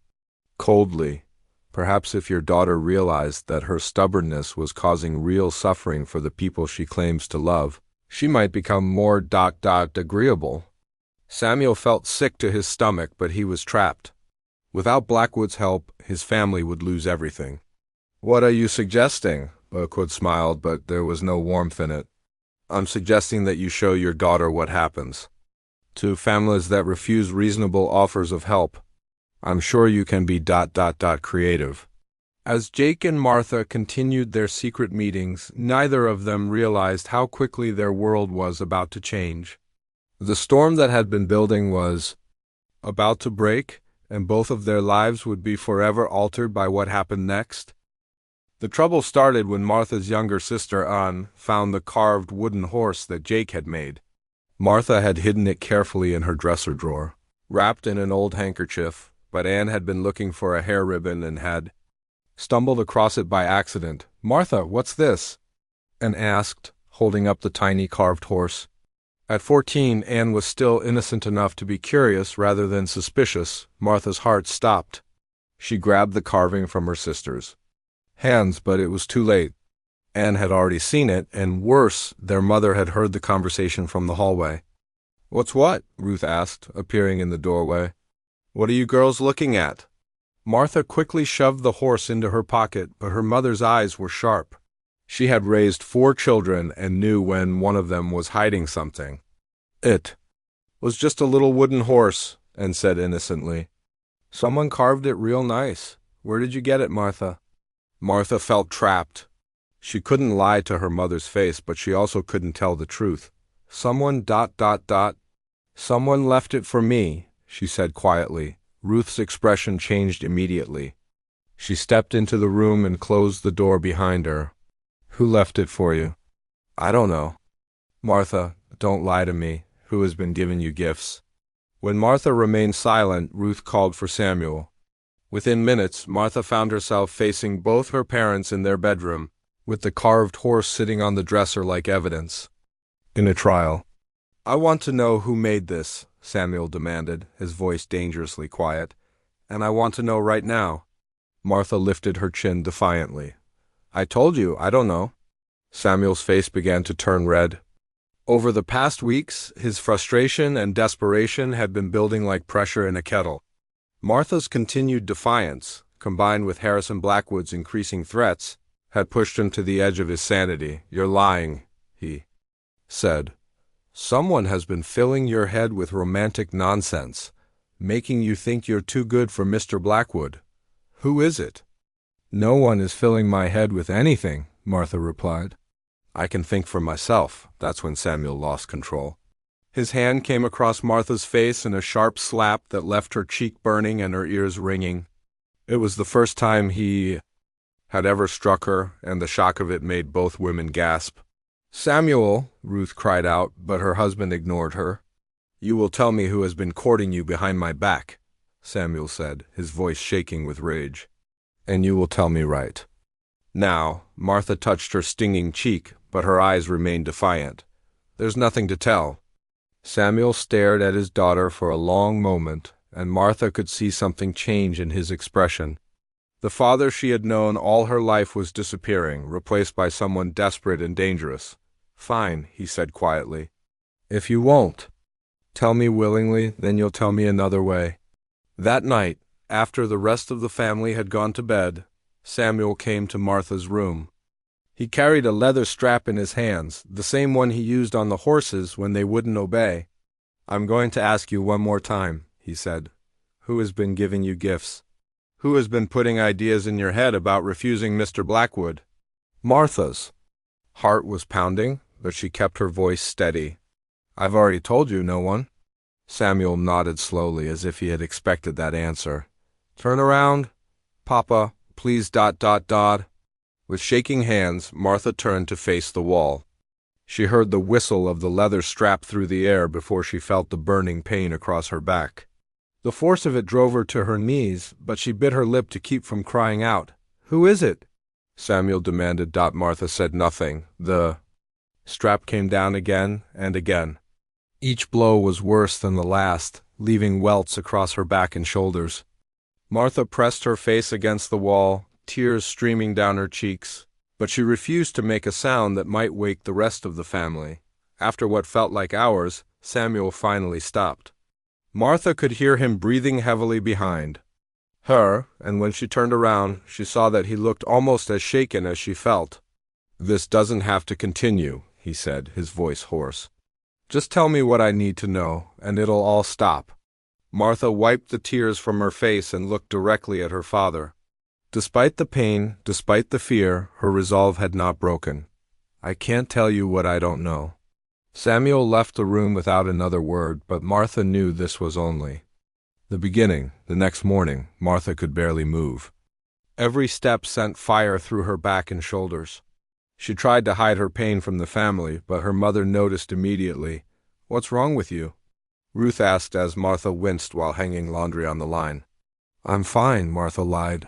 A: coldly. "Perhaps if your daughter realized that her stubbornness was causing real suffering for the people she claims to love, she might become more agreeable." Samuel felt sick to his stomach, but he was trapped. Without Blackwood's help, his family would lose everything. "What are you suggesting?" Blackwood smiled, but there was no warmth in it. "I'm suggesting that you show your daughter what happens to families that refuse reasonable offers of help. I'm sure you can be creative." As Jake and Martha continued their secret meetings, neither of them realized how quickly their world was about to change. The storm that had been building was about to break, and both of their lives would be forever altered by what happened next. The trouble started when Martha's younger sister, Anne, found the carved wooden horse that Jake had made. Martha had hidden it carefully in her dresser drawer, wrapped in an old handkerchief, but Anne had been looking for a hair ribbon and had stumbled across it by accident. "Martha, what's this?" Anne asked, holding up the tiny carved horse. At 14, Anne was still innocent enough to be curious rather than suspicious. Martha's heart stopped. She grabbed the carving from her sister's hands, but it was too late. Anne had already seen it, and worse, their mother had heard the conversation from the hallway. "What's what?" Ruth asked, appearing in the doorway. "What are you girls looking at?" Martha quickly shoved the horse into her pocket, but her mother's eyes were sharp. She had raised 4 children and knew when one of them was hiding something. It was just a little wooden horse, and said innocently, "Someone carved it real nice. Where did you get it, Martha?" Martha felt trapped. She couldn't lie to her mother's face, but she also couldn't tell the truth. Someone ... Someone left it for me, she said quietly. Ruth's expression changed immediately. She stepped into the room and closed the door behind her. Who left it for you? I don't know. Martha, don't lie to me. Who has been giving you gifts? When Martha remained silent, Ruth called for Samuel. Within minutes, Martha found herself facing both her parents in their bedroom, with the carved horse sitting on the dresser like evidence. In a trial. I want to know who made this, Samuel demanded, his voice dangerously quiet. And I want to know right now. Martha lifted her chin defiantly. I told you, I don't know. Samuel's face began to turn red. Over the past weeks, his frustration and desperation had been building like pressure in a kettle. Martha's continued defiance, combined with Harrison Blackwood's increasing threats, had pushed him to the edge of his sanity. You're lying, he said. Someone has been filling your head with romantic nonsense, making you think you're too good for Mr. Blackwood. Who is it? No one is filling my head with anything, Martha replied. I can think for myself. That's when Samuel lost control. His hand came across Martha's face in a sharp slap that left her cheek burning and her ears ringing. It was the first time he had ever struck her, and the shock of it made both women gasp. Samuel, Ruth cried out, but her husband ignored her. You will tell me who has been courting you behind my back, Samuel said, his voice shaking with rage. And you will tell me right. Now, Martha touched her stinging cheek, but her eyes remained defiant. There's nothing to tell. Samuel stared at his daughter for a long moment, and Martha could see something change in his expression. The father she had known all her life was disappearing, replaced by someone desperate and dangerous. Fine, he said quietly. If you won't tell me willingly, then you'll tell me another way. That night, after the rest of the family had gone to bed, Samuel came to Martha's room. He carried a leather strap in his hands, the same one he used on the horses when they wouldn't obey. I'm going to ask you one more time, he said. Who has been giving you gifts? Who has been putting ideas in your head about refusing Mr. Blackwood? Martha's heart was pounding, but she kept her voice steady. I've already told you, no one. Samuel nodded slowly as if he had expected that answer. Turn around, Papa, please ... With shaking hands, Martha turned to face the wall. She heard the whistle of the leather strap through the air before she felt the burning pain across her back. The force of it drove her to her knees, but she bit her lip to keep from crying out. Who is it? Samuel demanded. Martha said nothing. The strap came down again and again. Each blow was worse than the last, leaving welts across her back and shoulders. Martha pressed her face against the wall, tears streaming down her cheeks, but she refused to make a sound that might wake the rest of the family. After what felt like hours, Samuel finally stopped. Martha could hear him breathing heavily behind her, and when she turned around, she saw that he looked almost as shaken as she felt. This doesn't have to continue, he said, his voice hoarse. Just tell me what I need to know, and it'll all stop. Martha wiped the tears from her face and looked directly at her father. Despite the pain, despite the fear, her resolve had not broken. I can't tell you what I don't know. Samuel left the room without another word, but Martha knew this was only the beginning. The next morning, Martha could barely move. Every step sent fire through her back and shoulders. She tried to hide her pain from the family, but her mother noticed immediately. What's wrong with you? Ruth asked as Martha winced while hanging laundry on the line. I'm fine, Martha lied.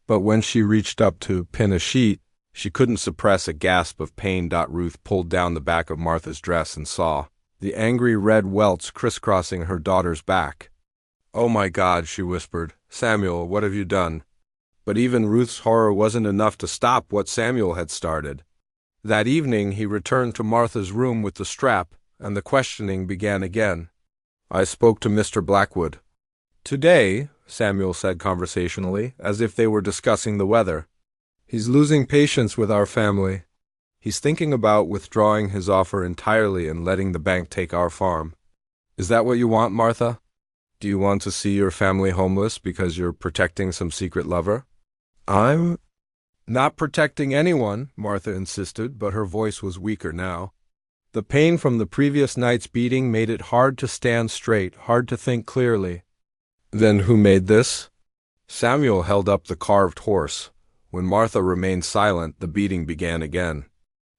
A: But when she reached up to pin a sheet, she couldn't suppress a gasp of pain. Ruth pulled down the back of Martha's dress and saw the angry red welts crisscrossing her daughter's back. Oh my God, she whispered. Samuel, what have you done? But even Ruth's horror wasn't enough to stop what Samuel had started. That evening he returned to Martha's room with the strap, and the questioning began again. I spoke to Mr. Blackwood. Today, Samuel said conversationally, as if they were discussing the weather. He's losing patience with our family. He's thinking about withdrawing his offer entirely and letting the bank take our farm. Is that what you want, Martha? Do you want to see your family homeless because you're protecting some secret lover? I'm not protecting anyone, Martha insisted, but her voice was weaker now. The pain from the previous night's beating made it hard to stand straight, hard to think clearly. Then who made this? Samuel held up the carved horse. When Martha remained silent, the beating began again.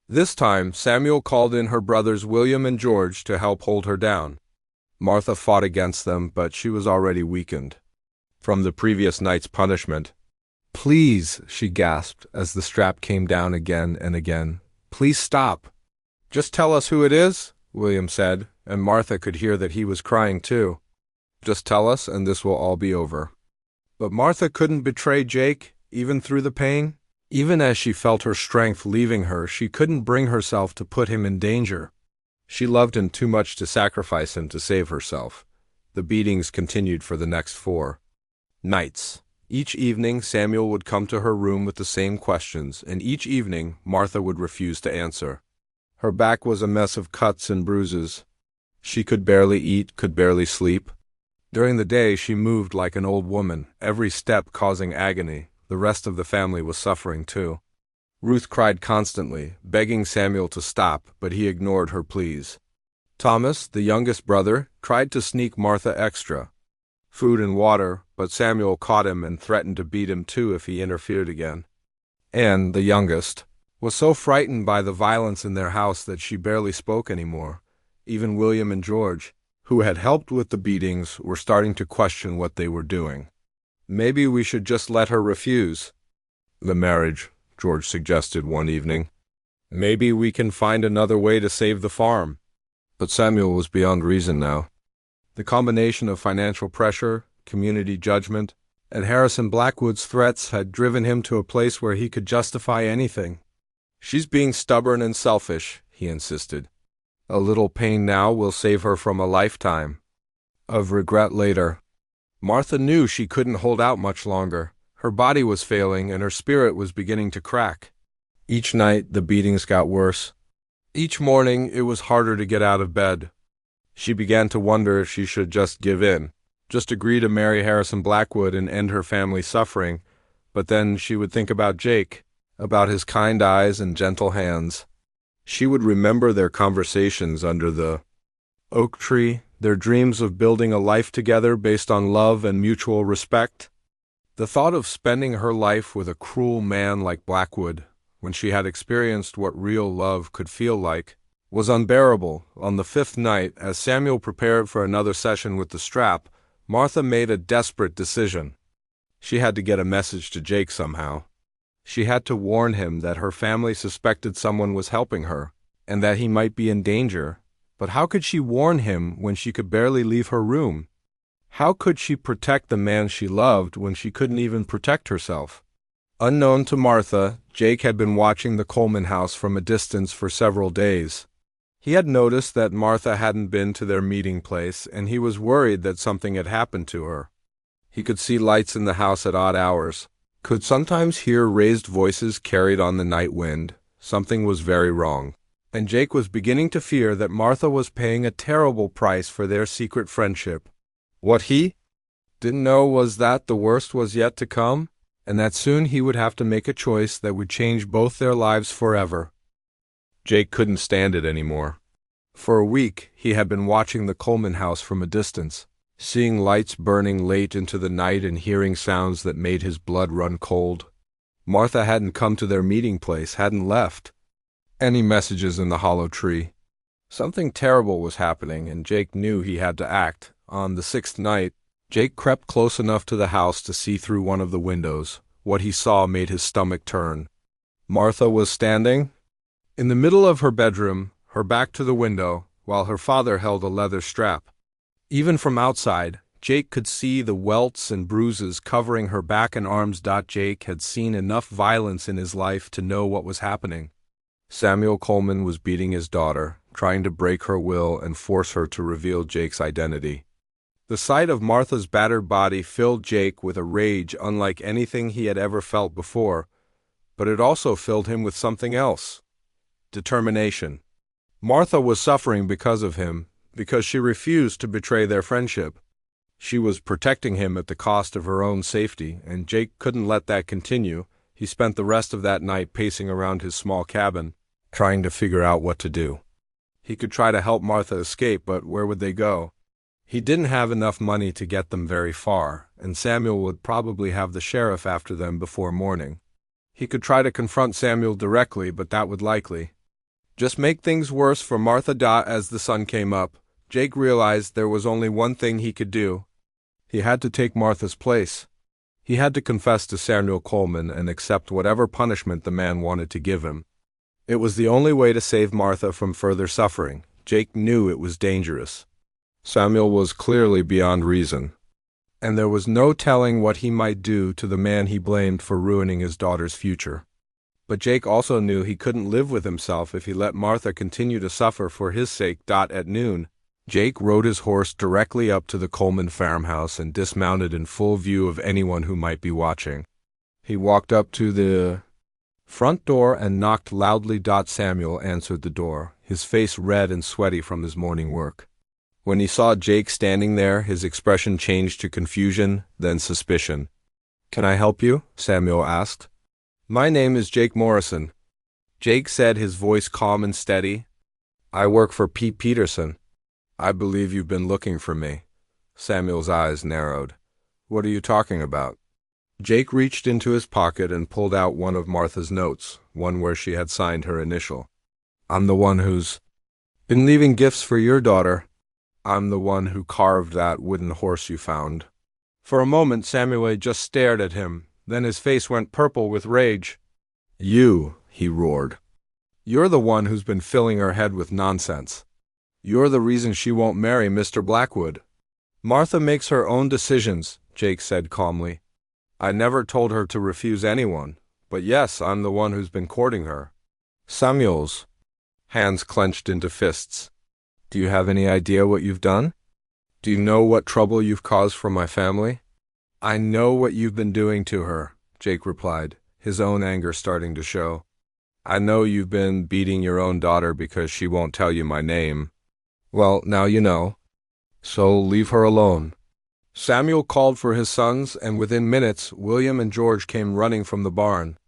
A: This time, Samuel called in her brothers William and George to help hold her down. Martha fought against them, but she was already weakened from the previous night's punishment. "Please," she gasped as the strap came down again and again. "Please stop." "Just tell us who it is," William said, and Martha could hear that he was crying too. "Just tell us, and this will all be over." But Martha couldn't betray Jake, even through the pain. Even as she felt her strength leaving her, she couldn't bring herself to put him in danger. She loved him too much to sacrifice him to save herself. The beatings continued for the next 4 nights. Each evening, Samuel would come to her room with the same questions, and each evening, Martha would refuse to answer. Her back was a mess of cuts and bruises. She could barely eat, could barely sleep. During the day, she moved like an old woman, every step causing agony. The rest of the family was suffering too. Ruth cried constantly, begging Samuel to stop, but he ignored her pleas. Thomas, the youngest brother, tried to sneak Martha extra food and water, but Samuel caught him and threatened to beat him too if he interfered again. Anne, the youngest, was so frightened by the violence in their house that she barely spoke anymore. Even William and George, who had helped with the beatings, were starting to question what they were doing. "Maybe we should just let her refuse the marriage," George suggested one evening. "Maybe we can find another way to save the farm." But Samuel was beyond reason now. The combination of financial pressure, community judgment, and Harrison Blackwood's threats had driven him to a place where he could justify anything. "She's being stubborn and selfish," he insisted. "A little pain now will save her from a lifetime of regret later." Martha knew she couldn't hold out much longer. Her body was failing and her spirit was beginning to crack. Each night the beatings got worse. Each morning it was harder to get out of bed. She began to wonder if she should just give in, just agree to marry Harrison Blackwood and end her family's suffering. But then she would think about Jake, about his kind eyes and gentle hands. She would remember their conversations under the oak tree, their dreams of building a life together based on love and mutual respect. The thought of spending her life with a cruel man like Blackwood, when she had experienced what real love could feel like, was unbearable. On the 5th night, as Samuel prepared for another session with the strap, Martha made a desperate decision. She had to get a message to Jake somehow. She had to warn him that her family suspected someone was helping her, and that he might be in danger. But how could she warn him when she could barely leave her room? How could she protect the man she loved when she couldn't even protect herself? Unknown to Martha, Jake had been watching the Coleman house from a distance for several days. He had noticed that Martha hadn't been to their meeting place, and he was worried that something had happened to her. He could see lights in the house at odd hours, could sometimes hear raised voices carried on the night wind. Something was very wrong, and Jake was beginning to fear that Martha was paying a terrible price for their secret friendship. What he didn't know was that the worst was yet to come, and that soon he would have to make a choice that would change both their lives forever. Jake couldn't stand it anymore. For a week, he had been watching the Coleman house from a distance, seeing lights burning late into the night and hearing sounds that made his blood run cold. Martha hadn't come to their meeting place, hadn't left any messages in the hollow tree. Something terrible was happening, and Jake knew he had to act. On the 6th night, Jake crept close enough to the house to see through one of the windows. What he saw made his stomach turn. Martha was standing in the middle of her bedroom, her back to the window, while her father held a leather strap. Even from outside, Jake could see the welts and bruises covering her back and arms. Jake had seen enough violence in his life to know what was happening. Samuel Coleman was beating his daughter, trying to break her will and force her to reveal Jake's identity. The sight of Martha's battered body filled Jake with a rage unlike anything he had ever felt before, but it also filled him with something else. determination. Martha was suffering because of him, because she refused to betray their friendship. She was protecting him at the cost of her own safety, and Jake couldn't let that continue. He spent the rest of that night pacing around his small cabin, trying to figure out what to do. He could try to help Martha escape, but where would they go? He didn't have enough money to get them very far, and Samuel would probably have the sheriff after them before morning. He could try to confront Samuel directly, but that would likely just make things worse for Martha. As the sun came up, Jake realized there was only one thing he could do. He had to take Martha's place. He had to confess to Samuel Coleman and accept whatever punishment the man wanted to give him. It was the only way to save Martha from further suffering. Jake knew it was dangerous. Samuel was clearly beyond reason, and there was no telling what he might do to the man he blamed for ruining his daughter's future. But Jake also knew he couldn't live with himself if he let Martha continue to suffer for his sake. At noon, Jake rode his horse directly up to the Coleman farmhouse and dismounted in full view of anyone who might be watching. He walked up to the front door and knocked loudly. Samuel answered the door, his face red and sweaty from his morning work. When he saw Jake standing there, his expression changed to confusion, then suspicion. "Can I help you?" Samuel asked. "My name is Jake Morrison," Jake said, his voice calm and steady. "I work for Pete Peterson." "I believe you've been looking for me." Samuel's eyes narrowed. "What are you talking about?" Jake reached into his pocket and pulled out one of Martha's notes, one where she had signed her initial. "I'm the one who's been leaving gifts for your daughter. I'm the one who carved that wooden horse you found." For a moment Samuel just stared at him, then his face went purple with rage. "You," he roared. "You're the one who's been filling her head with nonsense. You're the reason she won't marry Mr. Blackwood." "Martha makes her own decisions," Jake said calmly. "I never told her to refuse anyone, but yes, I'm the one who's been courting her." Samuel's hands clenched into fists. "Do you have any idea what you've done? Do you know what trouble you've caused for my family?" "I know what you've been doing to her," Jake replied, his own anger starting to show. "I know you've been beating your own daughter because she won't tell you my name. Well, now you know. So leave her alone." Samuel called for his sons, and within minutes, William and George came running from the barn.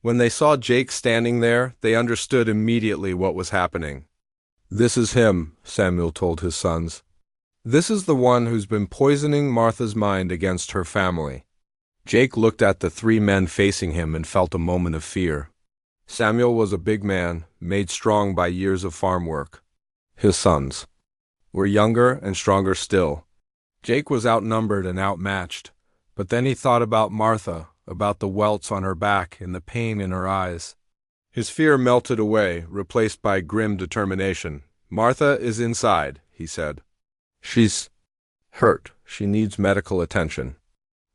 A: When they saw Jake standing there, they understood immediately what was happening. "This is him," Samuel told his sons. "This is the one who's been poisoning Martha's mind against her family." Jake looked at the three men facing him and felt a moment of fear. Samuel was a big man, made strong by years of farm work. His sons were younger and stronger still. Jake was outnumbered and outmatched, but then he thought about Martha, about the welts on her back and the pain in her eyes. His fear melted away, replaced by grim determination. "Martha is inside," he said. "She's hurt. She needs medical attention."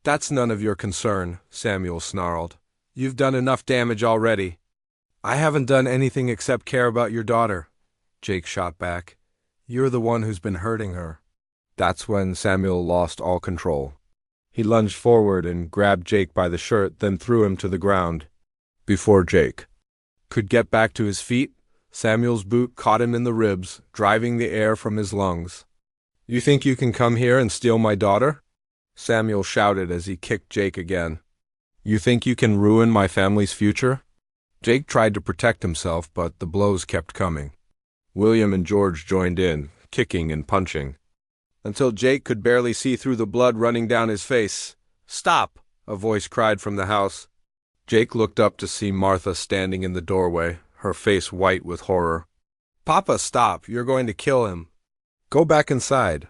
A: "That's none of your concern," Samuel snarled. "You've done enough damage already." "I haven't done anything except care about your daughter," Jake shot back. "You're the one who's been hurting her." That's when Samuel lost all control. He lunged forward and grabbed Jake by the shirt, then threw him to the ground. Before Jake could get back to his feet, Samuel's boot caught him in the ribs, driving the air from his lungs. "You think you can come here and steal my daughter?" Samuel shouted as he kicked Jake again. "You think you can ruin my family's future?" Jake tried to protect himself, but the blows kept coming. William and George joined in, kicking and punching, until Jake could barely see through the blood running down his face. "Stop!" a voice cried from the house. Jake looked up to see Martha standing in the doorway, her face white with horror. "Papa, stop! You're going to kill him." "Go back inside,"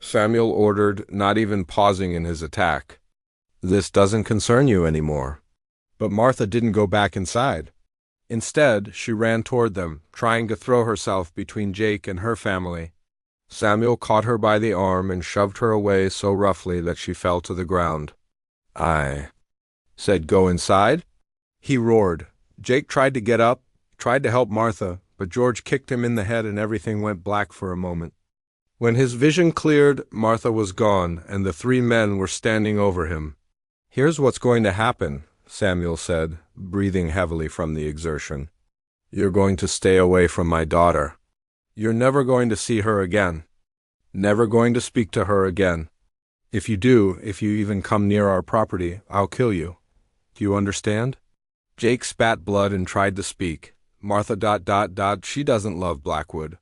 A: Samuel ordered, not even pausing in his attack. "This doesn't concern you anymore." But Martha didn't go back inside. Instead, she ran toward them, trying to throw herself between Jake and her family. Samuel caught her by the arm and shoved her away so roughly that she fell to the ground. "I said go inside," he roared. Jake tried to get up, tried to help Martha, but George kicked him in the head and everything went black for a moment. When his vision cleared, Martha was gone, and the three men were standing over him. "Here's what's going to happen," Samuel said, breathing heavily from the exertion. You're going to stay away from my daughter. You're never going to see her again. Never going to speak to her again. If you do, if you even come near our property, I'll kill you. Do you understand?" Jake spat blood and tried to speak. Martha ... She doesn't love Blackwood.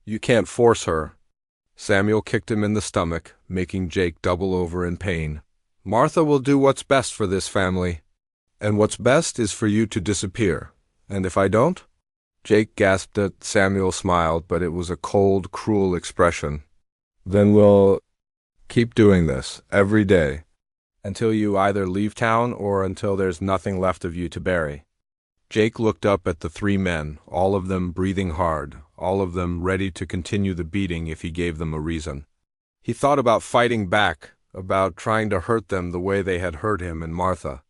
A: You can't force her. Samuel kicked him in the stomach, making Jake double over in pain. Martha will do what's best for this family. And what's best is for you to disappear. And if I don't? Jake gasped at. Samuel smiled, but it was a cold, cruel expression. Then we'll keep doing this, every day, until you either leave town or until there's nothing left of you to bury. Jake looked up at the three men, all of them breathing hard, all of them ready to continue the beating if he gave them a reason. He thought about fighting back, about trying to hurt them the way they had hurt him and Martha.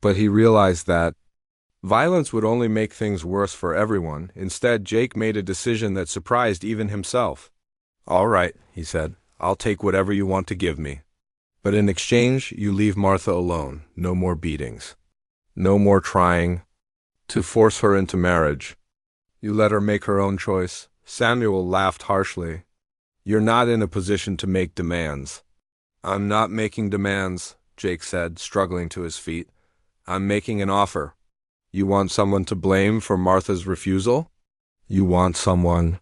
A: But he realized that violence would only make things worse for everyone. Instead, Jake made a decision that surprised even himself. "All right," he said, "I'll take whatever you want to give me. But in exchange, you leave Martha alone. No more beatings. No more trying to force her into marriage. You let her make her own choice." Samuel laughed harshly. "You're not in a position to make demands." "I'm not making demands," Jake said, struggling to his feet. "I'm making an offer. You want someone to blame for Martha's refusal? You want someone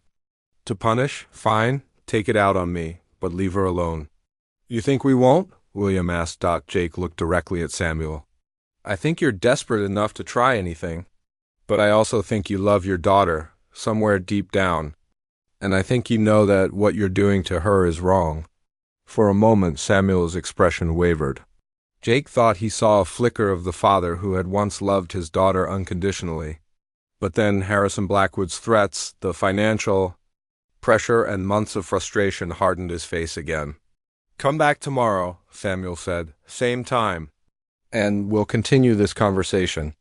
A: to punish? Fine, take it out on me, but leave her alone." "You think we won't?" William asked. Jake looked directly at Samuel. "I think you're desperate enough to try anything. But I also think you love your daughter, somewhere deep down. And I think you know that what you're doing to her is wrong." For a moment, Samuel's expression wavered. Jake thought he saw a flicker of the father who had once loved his daughter unconditionally. But then Harrison Blackwood's threats, the financial pressure, and months of frustration hardened his face again. "Come back tomorrow," Samuel said. "Same time. And we'll continue this conversation."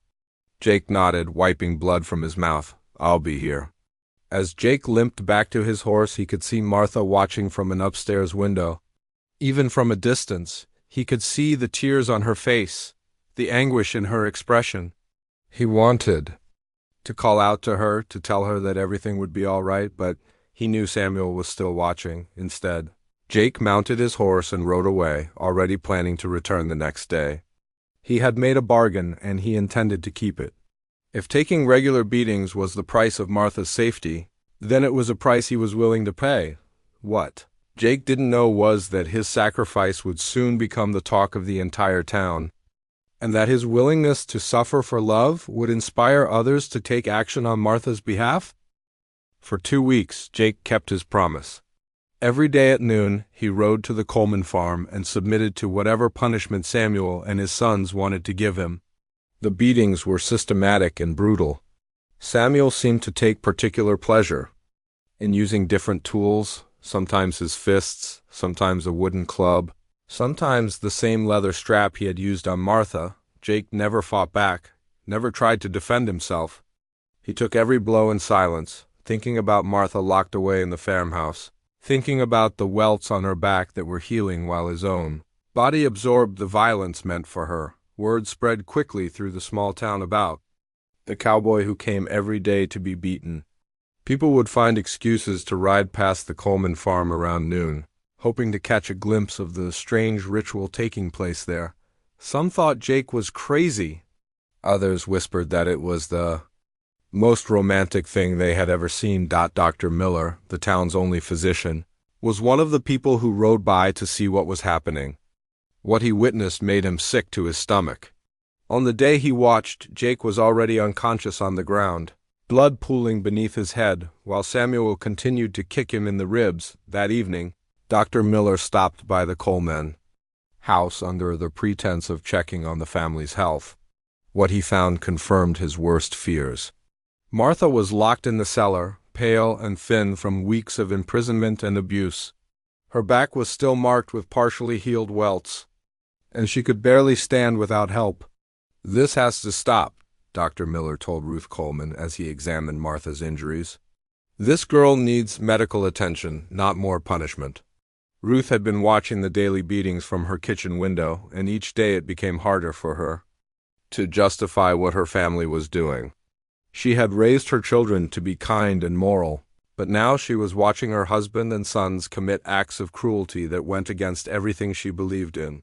A: Jake nodded, wiping blood from his mouth. "I'll be here." As Jake limped back to his horse, he could see Martha watching from an upstairs window. Even from a distance, he could see the tears on her face, the anguish in her expression. He wanted to call out to her, to tell her that everything would be all right, but he knew Samuel was still watching. Instead, Jake mounted his horse and rode away, already planning to return the next day. He had made a bargain, and he intended to keep it. If taking regular beatings was the price of Martha's safety, then it was a price he was willing to pay. What Jake didn't know was that his sacrifice would soon become the talk of the entire town, and that his willingness to suffer for love would inspire others to take action on Martha's behalf. For 2 weeks, Jake kept his promise. Every day at noon, he rode to the Coleman farm and submitted to whatever punishment Samuel and his sons wanted to give him. The beatings were systematic and brutal. Samuel seemed to take particular pleasure in using different tools, sometimes his fists, sometimes a wooden club, sometimes the same leather strap he had used on Martha. Jake never fought back, never tried to defend himself. He took every blow in silence, thinking about Martha locked away in the farmhouse, thinking about the welts on her back that were healing while his own body absorbed the violence meant for her. Word spread quickly through the small town about the cowboy who came every day to be beaten. People would find excuses to ride past the Coleman farm around noon, hoping to catch a glimpse of the strange ritual taking place there. Some thought Jake was crazy. Others whispered that it was the most romantic thing they had ever seen. Dr. Miller, the town's only physician, was one of the people who rode by to see what was happening. What he witnessed made him sick to his stomach. On the day he watched, Jake was already unconscious on the ground, blood pooling beneath his head, while Samuel continued to kick him in the ribs. That evening, Dr. Miller stopped by the Coleman house under the pretense of checking on the family's health. What he found confirmed his worst fears. Martha was locked in the cellar, pale and thin from weeks of imprisonment and abuse. Her back was still marked with partially healed welts, and she could barely stand without help. "This has to stop," Dr. Miller told Ruth Coleman as he examined Martha's injuries. "This girl needs medical attention, not more punishment." Ruth had been watching the daily beatings from her kitchen window, and each day it became harder for her to justify what her family was doing. She had raised her children to be kind and moral, but now she was watching her husband and sons commit acts of cruelty that went against everything she believed in.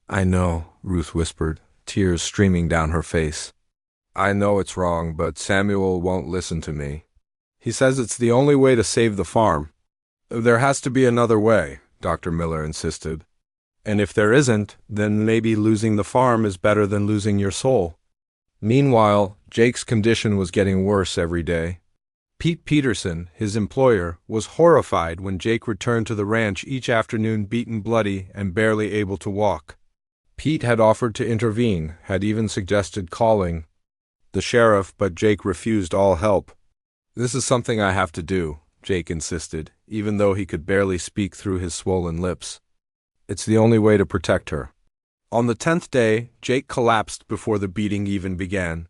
A: "I know," Ruth whispered, tears streaming down her face. "I know it's wrong, but Samuel won't listen to me. He says it's the only way to save the farm." "There has to be another way," Dr. Miller insisted. "And if there isn't, then maybe losing the farm is better than losing your soul." Meanwhile, Jake's condition was getting worse every day. Pete Peterson, his employer, was horrified when Jake returned to the ranch each afternoon beaten bloody and barely able to walk. Pete had offered to intervene, had even suggested calling the sheriff, but Jake refused all help. "This is something I have to do," Jake insisted, even though he could barely speak through his swollen lips. "It's the only way to protect her." On the 10th day, Jake collapsed before the beating even began.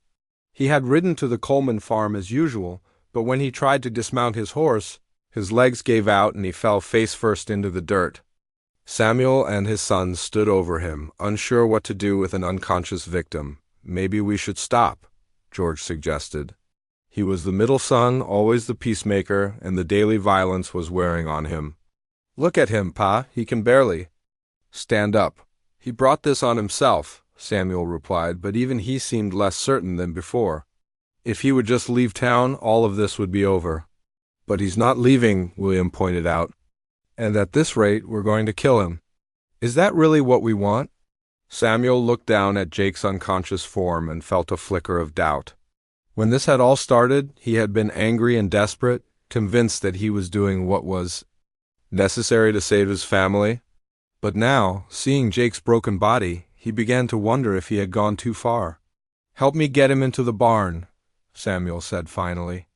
A: He had ridden to the Coleman farm as usual, but when he tried to dismount his horse, his legs gave out and he fell face first into the dirt. Samuel and his sons stood over him, unsure what to do with an unconscious victim. "Maybe we should stop," George suggested. He was the middle son, always the peacemaker, and the daily violence was wearing on him. "Look at him, Pa, he can barely stand up." "He brought this on himself," Samuel replied, but even he seemed less certain than before. "If he would just leave town, all of this would be over." "But he's not leaving," William pointed out. "And at this rate, we're going to kill him. Is that really what we want?" Samuel looked down at Jake's unconscious form and felt a flicker of doubt. When this had all started, he had been angry and desperate, convinced that he was doing what was necessary to save his family. But now, seeing Jake's broken body, he began to wonder if he had gone too far. "Help me get him into the barn," Samuel said finally.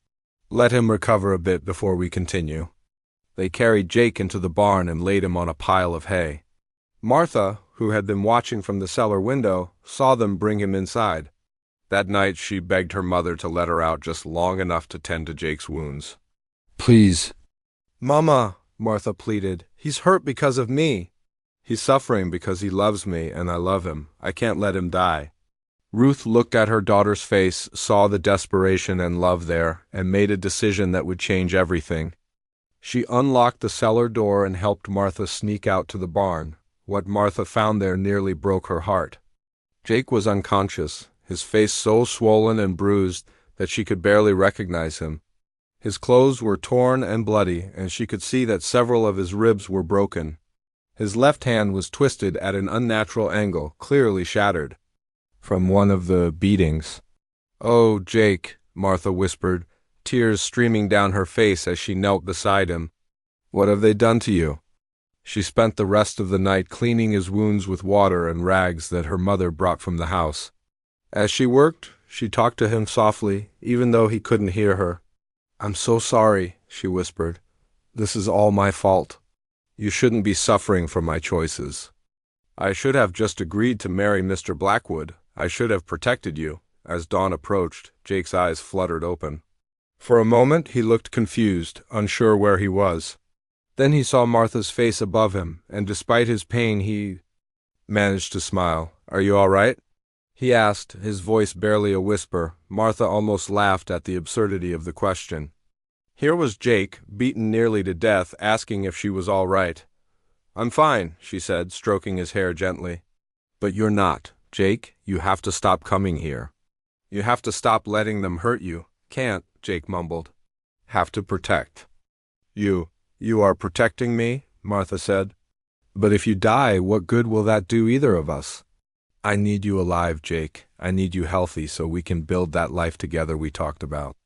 A: "Let him recover a bit before we continue." They carried Jake into the barn and laid him on a pile of hay. Martha, who had been watching from the cellar window, saw them bring him inside. That night she begged her mother to let her out just long enough to tend to Jake's wounds. "Please." "Mama," Martha pleaded, "he's hurt because of me. He's suffering because he loves me, and I love him. I can't let him die." Ruth looked at her daughter's face, saw the desperation and love there, and made a decision that would change everything. She unlocked the cellar door and helped Martha sneak out to the barn. What Martha found there nearly broke her heart. Jake was unconscious, his face so swollen and bruised that she could barely recognize him. His clothes were torn and bloody, and she could see that several of his ribs were broken. His left hand was twisted at an unnatural angle, clearly shattered from one of the beatings. "Oh, Jake," Martha whispered, tears streaming down her face as she knelt beside him. "What have they done to you?" She spent the rest of the night cleaning his wounds with water and rags that her mother brought from the house. As she worked, she talked to him softly, even though he couldn't hear her. "I'm so sorry," she whispered. "This is all my fault. You shouldn't be suffering from my choices. I should have just agreed to marry Mr. Blackwood. I should have protected you." As dawn approached, Jake's eyes fluttered open. For a moment he looked confused, unsure where he was. Then he saw Martha's face above him, and despite his pain he managed to smile. "Are you all right?" he asked, his voice barely a whisper. Martha almost laughed at the absurdity of the question. Here was Jake, beaten nearly to death, asking if she was all right. "I'm fine," she said, stroking his hair gently. "But you're not. Jake, you have to stop coming here. You have to stop letting them hurt you." "Can't," Jake mumbled. "Have to protect." You are protecting me?" Martha said. "But if you die, what good will that do either of us?" "I need you alive, Jake. I need you healthy so we can build that life together we talked about."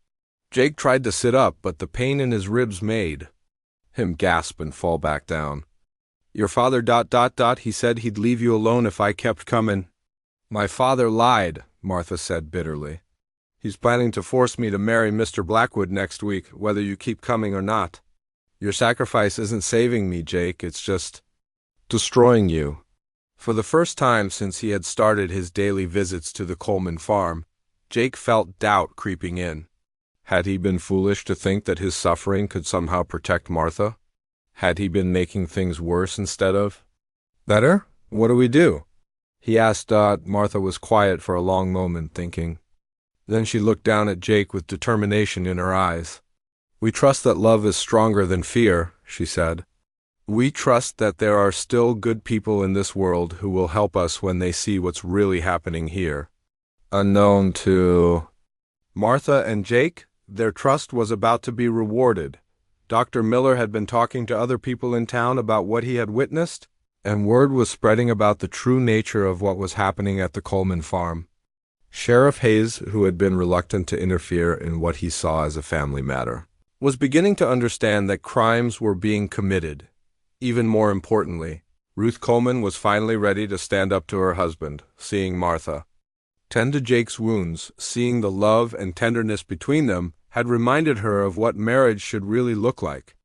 A: Jake tried to sit up, but the pain in his ribs made him gasp and fall back down. "Your father ... he said he'd leave you alone if I kept coming." "My father lied," Martha said bitterly. "He's planning to force me to marry Mr. Blackwood next week, whether you keep coming or not. Your sacrifice isn't saving me, Jake, it's just destroying you." For the first time since he had started his daily visits to the Coleman farm, Jake felt doubt creeping in. Had he been foolish to think that his suffering could somehow protect Martha? Had he been making things worse instead of better? "What do we do?" he asked. Martha was quiet for a long moment, thinking. Then she looked down at Jake with determination in her eyes. "We trust that love is stronger than fear," she said. "We trust that there are still good people in this world who will help us when they see what's really happening here." Unknown to Martha and Jake, their trust was about to be rewarded. Dr. Miller had been talking to other people in town about what he had witnessed, and word was spreading about the true nature of what was happening at the Coleman farm. Sheriff Hayes, who had been reluctant to interfere in what he saw as a family matter, was beginning to understand that crimes were being committed. Even more importantly, Ruth Coleman was finally ready to stand up to her husband, seeing Martha tend to Jake's wounds. Seeing the love and tenderness between them had reminded her of what marriage should really look like.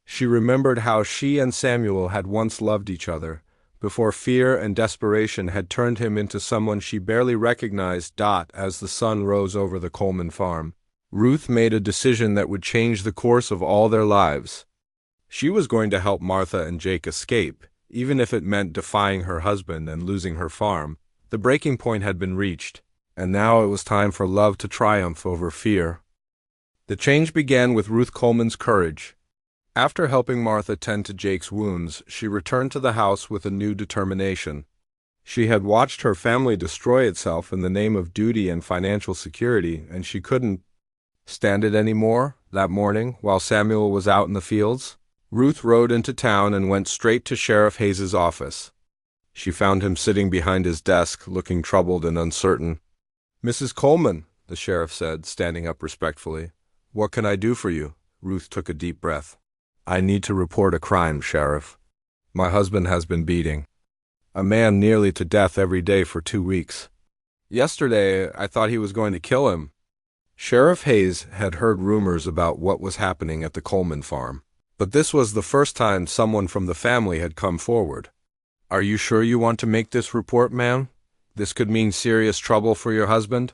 A: She remembered how she and Samuel had once loved each other, before fear and desperation had turned him into someone she barely recognized. As the sun rose over the Coleman farm, Ruth made a decision that would change the course of all their lives. She was going to help Martha and Jake escape, even if it meant defying her husband and losing her farm. The breaking point had been reached, and now it was time for love to triumph over fear. The change began with Ruth Coleman's courage. After helping Martha tend to Jake's wounds, she returned to the house with a new determination. She had watched her family destroy itself in the name of duty and financial security, and she couldn't stand it anymore. That morning, while Samuel was out in the fields, Ruth rode into town and went straight to Sheriff Hayes' office. She found him sitting behind his desk, looking troubled and uncertain. "Mrs. Coleman," the sheriff said, standing up respectfully. "What can I do for you?" Ruth took a deep breath. "I need to report a crime, Sheriff. My husband has been beating a man nearly to death every day for 2 weeks. Yesterday, I thought he was going to kill him." Sheriff Hayes had heard rumors about what was happening at the Coleman farm, but this was the first time someone from the family had come forward. "Are you sure you want to make this report, ma'am? This could mean serious trouble for your husband."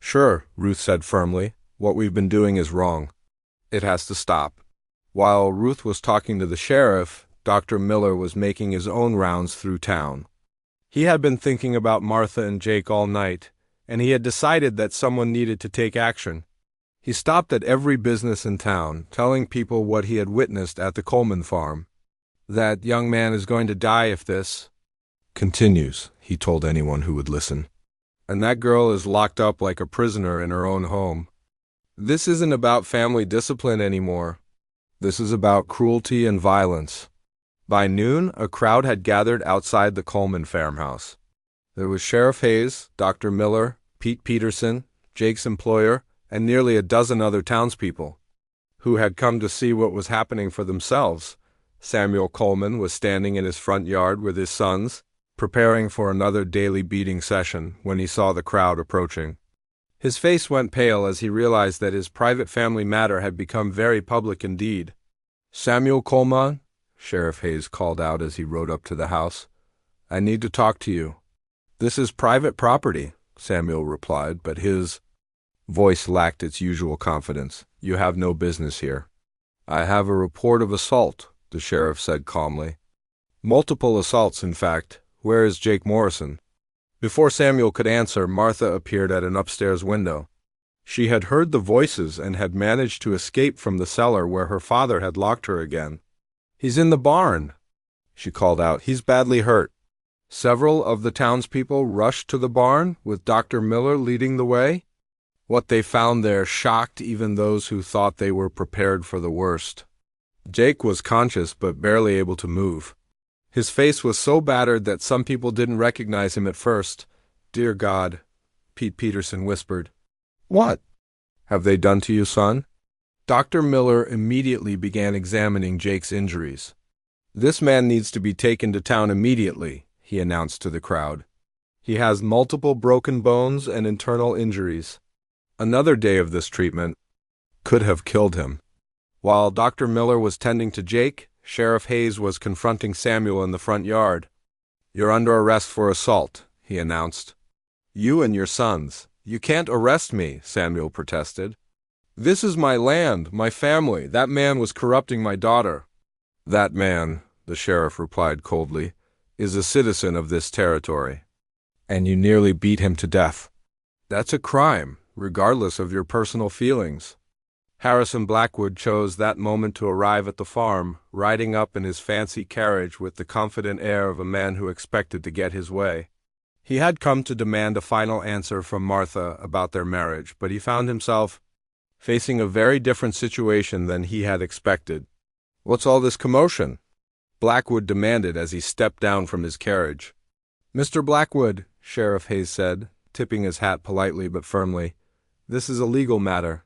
A: Sure," Ruth said firmly. "What we've been doing is wrong. It has to stop." While Ruth was talking to the sheriff, Dr. Miller was making his own rounds through town. He had been thinking about Martha and Jake all night, and he had decided that someone needed to take action. He stopped at every business in town, telling people what he had witnessed at the Coleman farm. "That young man is going to die if this continues," he told anyone who would listen. "And that girl is locked up like a prisoner in her own home. This isn't about family discipline anymore. This is about cruelty and violence." By noon, a crowd had gathered outside the Coleman farmhouse. There was Sheriff Hayes, Dr. Miller, Pete Peterson, Jake's employer, and nearly a dozen other townspeople, who had come to see what was happening for themselves. Samuel Coleman was standing in his front yard with his sons, preparing for another daily beating session when he saw the crowd approaching. His face went pale as he realized that his private family matter had become very public indeed. "Samuel Coleman," Sheriff Hayes called out as he rode up to the house, "I need to talk to you." "This is private property," Samuel replied, but his voice lacked its usual confidence. "You have no business here." "I have a report of assault," the sheriff said calmly. "Multiple assaults, in fact. Where is Jake Morrison?" Before Samuel could answer, Martha appeared at an upstairs window. She had heard the voices and had managed to escape from the cellar where her father had locked her again. "He's in the barn," she called out. "He's badly hurt." Several of the townspeople rushed to the barn, with Dr. Miller leading the way. What they found there shocked even those who thought they were prepared for the worst. Jake was conscious but barely able to move. His face was so battered that some people didn't recognize him at first. "Dear God," Pete Peterson whispered. "What have they done to you, son?" Dr. Miller immediately began examining Jake's injuries. "This man needs to be taken to town immediately," he announced to the crowd. "He has multiple broken bones and internal injuries. Another day of this treatment could have killed him." While Dr. Miller was tending to Jake, Sheriff Hayes was confronting Samuel in the front yard. "You're under arrest for assault," he announced. "You and your sons. You can't arrest me," Samuel protested. "This is my land, my family. That man was corrupting my daughter." "That man," the sheriff replied coldly, "is a citizen of this territory. And you nearly beat him to death." That's a crime, regardless of your personal feelings. Harrison Blackwood chose that moment to arrive at the farm, riding up in his fancy carriage with the confident air of a man who expected to get his way. He had come to demand a final answer from Martha about their marriage, but he found himself facing a very different situation than he had expected. "What's all this commotion?" Blackwood demanded as he stepped down from his carriage. "Mr. Blackwood," Sheriff Hayes said, tipping his hat politely but firmly, "this is a legal matter."